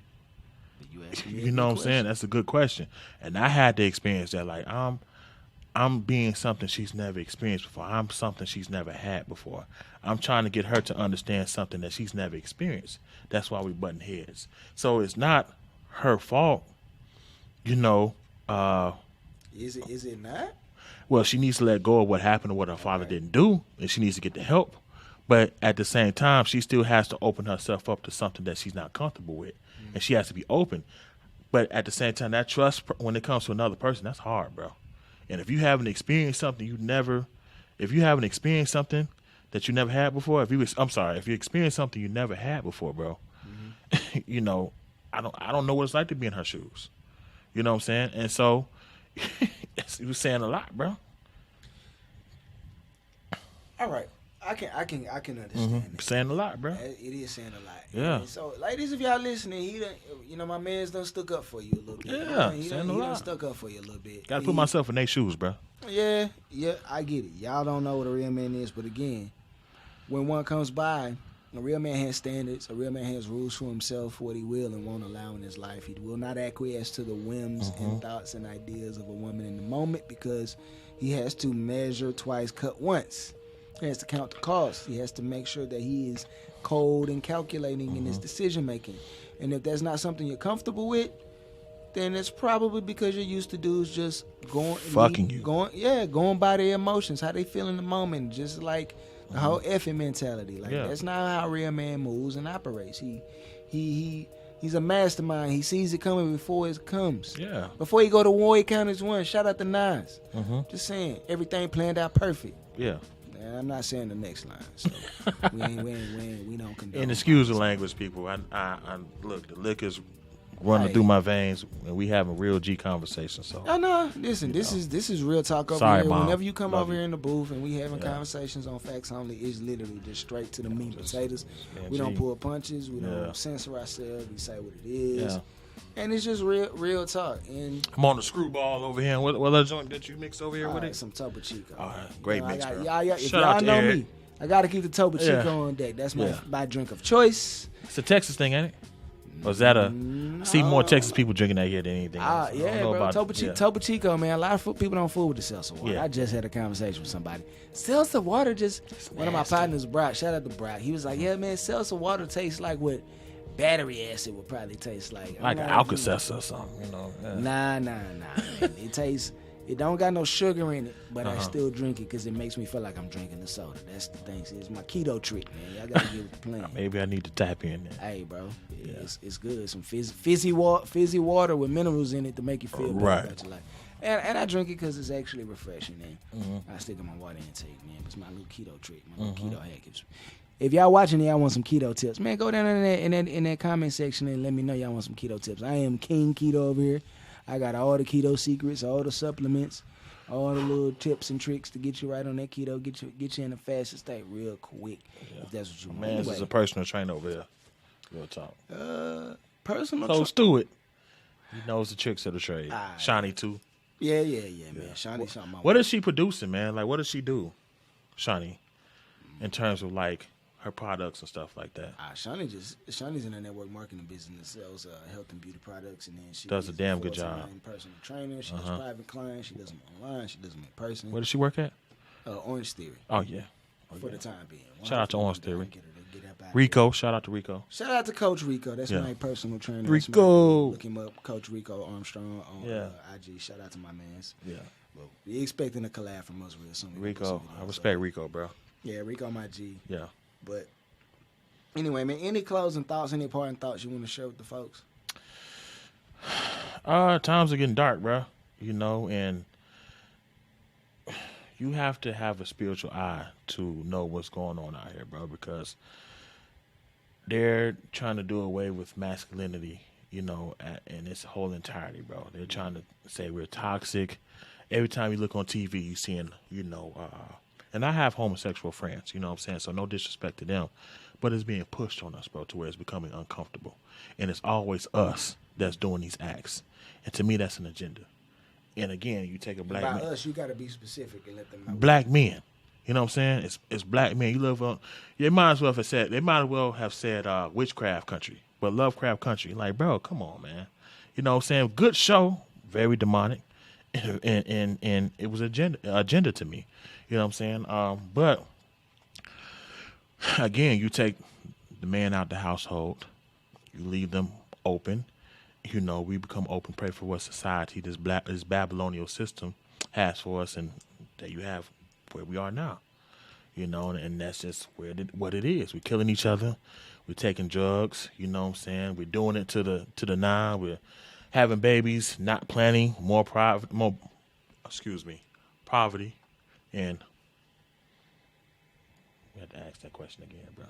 You know what I'm saying? That's a good question. And I had to experience that. Like, I'm being something she's never experienced before. I'm something she's never had before. I'm trying to get her to understand something that she's never experienced. That's why we button heads. So it's not her fault, Is it not? Well, she needs to let go of what happened or what her father didn't do, and she needs to get the help. But at the same time, she still has to open herself up to something that she's not comfortable with, and she has to be open. But at the same time, that trust, when it comes to another person, that's hard, bro. And if you haven't experienced something if you haven't experienced something that you never had before, if you experience something you never had before, bro, I don't know what it's like to be in her shoes. You know what I'm saying? And so, you was saying a lot, bro. All right. I can understand that. Saying a lot, bro. It is saying a lot. Yeah. And so, ladies, if y'all listening, my man's done stuck up for you a little bit. Yeah, he done stuck up for you a little bit. Got to put myself in their shoes, bro. Yeah, I get it. Y'all don't know what a real man is, but again, when one comes by, a real man has standards. A real man has rules for himself, what he will and won't allow in his life. He will not acquiesce to the whims and thoughts and ideas of a woman in the moment, because he has to measure twice, cut once. He has to count the cost. He has to make sure that he is cold and calculating in his decision making. And if that's not something you're comfortable with, then it's probably because you're used to dudes just going by their emotions, how they feel in the moment, just like the whole effing mentality. Like that's not how a real man moves and operates. He's a mastermind. He sees it coming before it comes. Yeah. Before he go to war, he count as one. Shout out to Nas. Just saying, everything planned out perfect. Yeah. I'm not saying the next line, so we don't condone. And excuse the language, people. I look, the liquor's running through my veins, and we having real G conversation. So no, listen, this is real talk over Sorry, here. Mom. Whenever you come over here in the booth and we having conversations on facts only, it's literally just straight to the meat and potatoes. We don't pull punches. We don't censor ourselves. We say what it is. And it's just real talk. And I'm on the screwball over here. What other joint that you mixed over here with it? some Topo Chico. All right, great mix, bro. If Shout out y'all to know Eric. me, I gotta keep the Topo Chico on deck. That's my drink of choice. It's a Texas thing, ain't it? Or is that I see more Texas people drinking that here than anything else. Yeah, bro. Topo Chico, man. A lot of people don't fool with the seltzer water. Yeah. I just had a conversation with somebody. Seltzer water one of my partners, Brock, shout out to Brock. He was like, yeah, man, seltzer water tastes like what battery acid would probably taste like. Like an Alka-Seltzer or something, you know. Yeah. Nah. Man. It don't got no sugar in it, but I still drink it because it makes me feel like I'm drinking the soda. That's the thing. It's my keto trick, man. Y'all gotta give it a plan. Maybe I need to tap in there. Hey, bro, it's good. Some fizzy water with minerals in it to make you feel better about your life. And I drink it because it's actually refreshing. And I stick in my water intake, man. It's my little keto trick, my little keto hack. If y'all watching, y'all want some keto tips, man, go down in that comment section and let me know y'all want some keto tips. I am King Keto over here. I got all the keto secrets, all the supplements, all the little tips and tricks to get you right on that keto, get you in the fastest state real quick. If that's what you want. Man, this is a personal trainer over there. Real talk. Personal. Close to it. He knows the tricks of the trade. Shani too. Yeah, man. Shani, something. What is she producing, man? Like, what does she do, Shani, in terms of like her products and stuff like that? Shani's in the network marketing business, sells health and beauty products, and then she does a damn good job. Personal trainer. She does private clients. She does them online. She does them in person. Where does she work at? Orange Theory. Oh yeah. For the time being. Shout out to Orange Theory. Get up Rico, shout out to Rico. Shout out to Coach Rico. That's my personal trainer. Rico. Look him up, Coach Rico Armstrong on IG. Shout out to my mans. Yeah. Well, we expecting a collab from us real soon. Rico, I respect Rico, bro. Yeah, Rico my G. Yeah. But anyway, man, any closing thoughts, any parting thoughts you want to share with the folks? Times are getting dark, bro. You know, and you have to have a spiritual eye to know what's going on out here, bro, because they're trying to do away with masculinity, you know, in its whole entirety, bro. They're trying to say we're toxic. Every time you look on TV, you seeing, you know, and I have homosexual friends, you know what I'm saying? So no disrespect to them, but it's being pushed on us, bro, to where it's becoming uncomfortable. And it's always us that's doing these acts. And to me, that's an agenda. And again, you take a black man. By us, you got to be specific and let them know. Black men. You know what I'm saying? It's black men. You live on. They might as well have said witchcraft country, but Lovecraft country. Like, bro, come on, man. You know what I'm saying? Good show, very demonic, and it was agenda to me. You know what I'm saying? But again, you take the man out the household, you leave them open. You know, we become open prey for what society, this Babylonian system has for us, and that you have where we are now, you know, and that's just what it is. We're killing each other. We're taking drugs. You know what I'm saying? We're doing it to the nine. We're having babies, not planning, poverty, and we have to ask that question again, bro.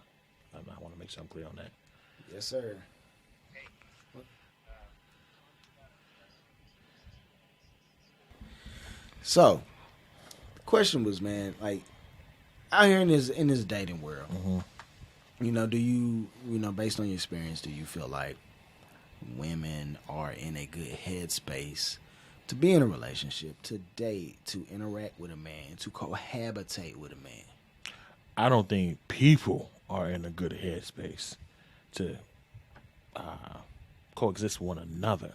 I want to make something clear on that. Yes, sir. So, the question was, man, like, out here in this dating world, you know, do you know, based on your experience, do you feel like women are in a good headspace to be in a relationship, to date, to interact with a man, to cohabitate with a man? I don't think people are in a good headspace to coexist with one another.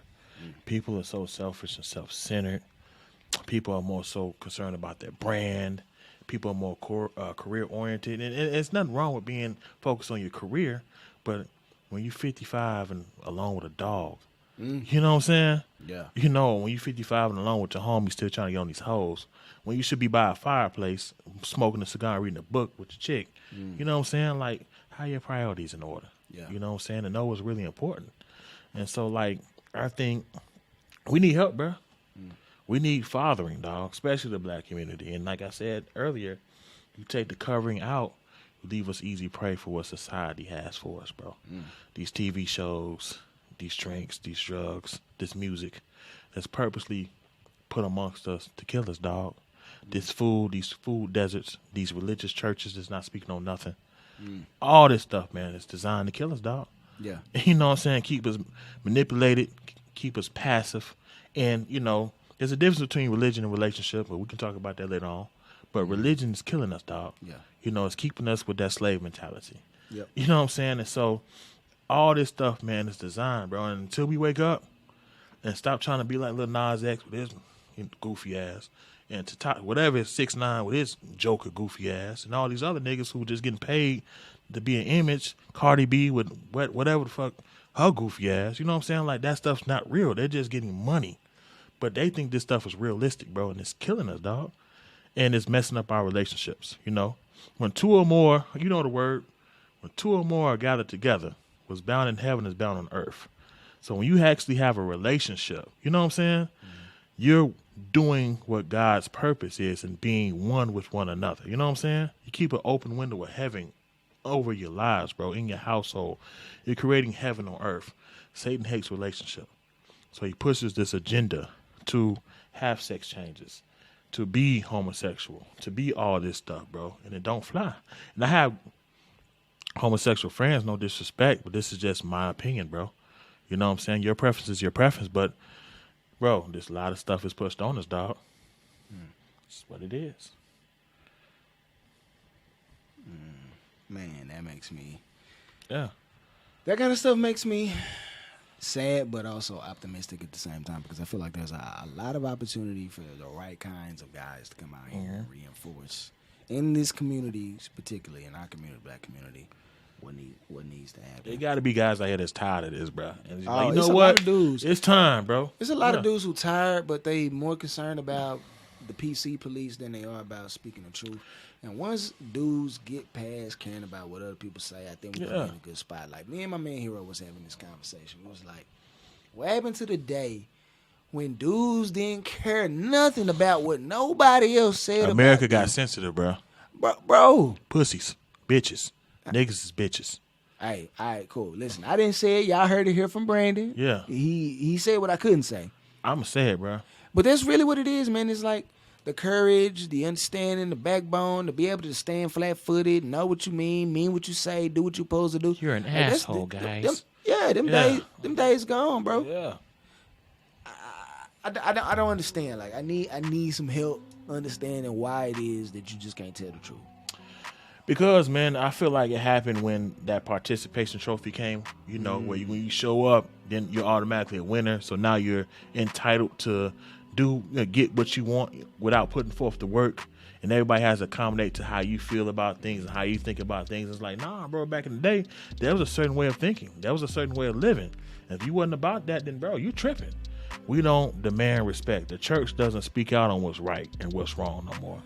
People are so selfish and self-centered. People are more so concerned about their brand. People are more career-oriented. And it's nothing wrong with being focused on your career, but when you're 55 and alone with a dog, you know what I'm saying? Yeah. You know, when you're 55 and alone with your homies still trying to get on these hoes, when you should be by a fireplace smoking a cigar and reading a book with your chick, you know what I'm saying? Like, how your priorities in order? Yeah. You know what I'm saying? And know is really important. And so, like, I think we need help, bro. We need fathering, dog, especially the black community. And like I said earlier, you take the covering out, you leave us easy prey for what society has for us, bro. These TV shows, these drinks, these drugs, this music that's purposely put amongst us to kill us, dog. This food, these food deserts, these religious churches that's not speaking on nothing. All this stuff, man, is designed to kill us, dog. Yeah. You know what I'm saying? Keep us manipulated, keep us passive. And, you know, there's a difference between religion and relationship, but we can talk about that later on. But religion is killing us, dog. Yeah. You know, it's keeping us with that slave mentality. Yep. You know what I'm saying? And so all this stuff, man, is designed, bro. And until we wake up and stop trying to be like Lil Nas X with his goofy ass, and to talk whatever is 6ix9ine with his Joker goofy ass, and all these other niggas who just getting paid to be an image, Cardi B with whatever the fuck her goofy ass. You know what I'm saying? Like, that stuff's not real. They're just getting money. But they think this stuff is realistic, bro, and it's killing us, dog. And it's messing up our relationships, you know? When two or more, you know the word, when two or more are gathered together, what's bound in heaven is bound on earth. So when you actually have a relationship, you know what I'm saying? You're doing what God's purpose is and being one with one another. You know what I'm saying? You keep an open window of heaven over your lives, bro, in your household. You're creating heaven on earth. Satan hates relationship. So he pushes this agenda to have sex changes, to be homosexual, to be all this stuff, bro. And it don't fly. And I have homosexual friends, no disrespect, but this is just my opinion, bro. You know what I'm saying? Your preference is your preference, but, bro, there's a lot of stuff is pushed on us, dog. It's what it is. Man, that makes me... Yeah. That kind of stuff makes me sad, but also optimistic at the same time, because I feel like there's a lot of opportunity for the right kinds of guys to come out here and reinforce in this community, particularly in our community, black community, what needs to happen. There got to be guys out here that's tired of this, bro. And Oh, like, you it's know a what? lot of dudes. It's time, bro. There's a lot of dudes who tired, but they more concerned about the PC police than they are about speaking the truth. And once dudes get past caring about what other people say, I think we're gonna be in a good spot. Like, me and my man Heero was having this conversation. It was like, what happened to the day when dudes didn't care nothing about what nobody else said? America about got them? sensitive, bro. Bro. Pussies, bitches, niggas is bitches. Hey, all right, cool. Listen, I didn't say it. Y'all heard it here from Brandon. Yeah. He said what I couldn't say. I'ma say it, bro. But that's really what it is, man. It's like the courage, the understanding, the backbone, to be able to stand flat-footed, know what you mean what you say, do what you're supposed to do. You're an asshole, guys. Them days gone, bro. Yeah. I don't understand. Like, I need some help understanding why it is that you just can't tell the truth. Because, man, I feel like it happened when that participation trophy came, you know, where when you show up, then you're automatically a winner. So now you're entitled to get what you want without putting forth the work. And everybody has to accommodate to how you feel about things and how you think about things. It's like, nah, bro, back in the day, there was a certain way of thinking. There was a certain way of living. And if you wasn't about that, then, bro, you tripping. We don't demand respect. The church doesn't speak out on what's right and what's wrong no more.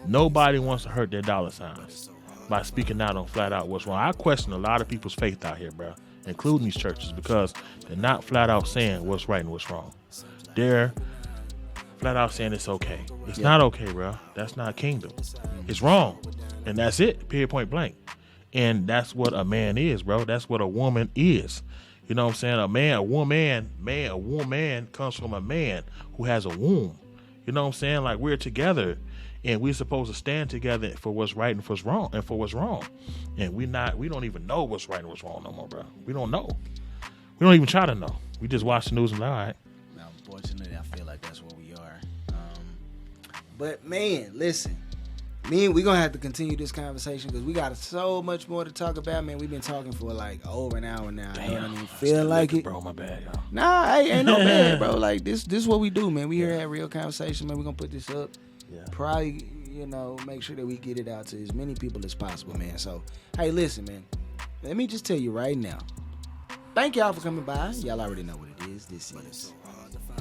Nobody wants to hurt their dollar signs by speaking out on flat out what's wrong. I question a lot of people's faith out here, bro, including these churches, because they're not flat out saying what's right and what's wrong. They're flat out saying it's okay. It's not okay, bro. That's not kingdom. It's wrong. And that's it, period, point blank. And that's what a man is, bro. That's what a woman is. You know what I'm saying? A woman comes from a man who has a womb. You know what I'm saying? Like, we're together, and we're supposed to stand together for what's right and for what's wrong. And we don't even know what's right and what's wrong no more, bro. We don't know. We don't even try to know. We just watch the news and like, all right. Now, unfortunately, I feel like that's where we are. But man, listen. We're going to have to continue this conversation because we got so much more to talk about, man. We've been talking for like over an hour now. I don't even feel like it. Bro, my bad, y'all. Nah, ain't no bad, bro. Like, this is what we do, man. We here at Real Conversation, man. We're going to put this up. Yeah. Probably, make sure that we get it out to as many people as possible, man. So, hey, listen, man. Let me just tell you right now. Thank y'all for coming by. Y'all already know what it is. This is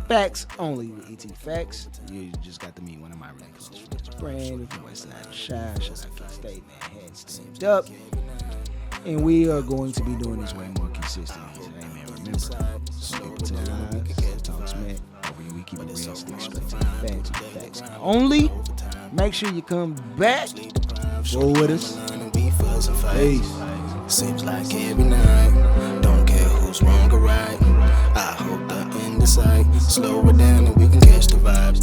Facts Only with E.T. Facts. You just got to meet one of my really close friends, Brandon from West Side of Shy. Shout out to State, man. Had steamed up. And we are going to be doing this way more consistently. Hey, man, remember, some people tell lies, talk smack. Over here, we keep it real, stick straight to the facts only. Make sure you come back. Go with us. Peace. Seems like every night, don't care who's wrong or right. I hope the end is sight. Slow it down and we can catch the vibes.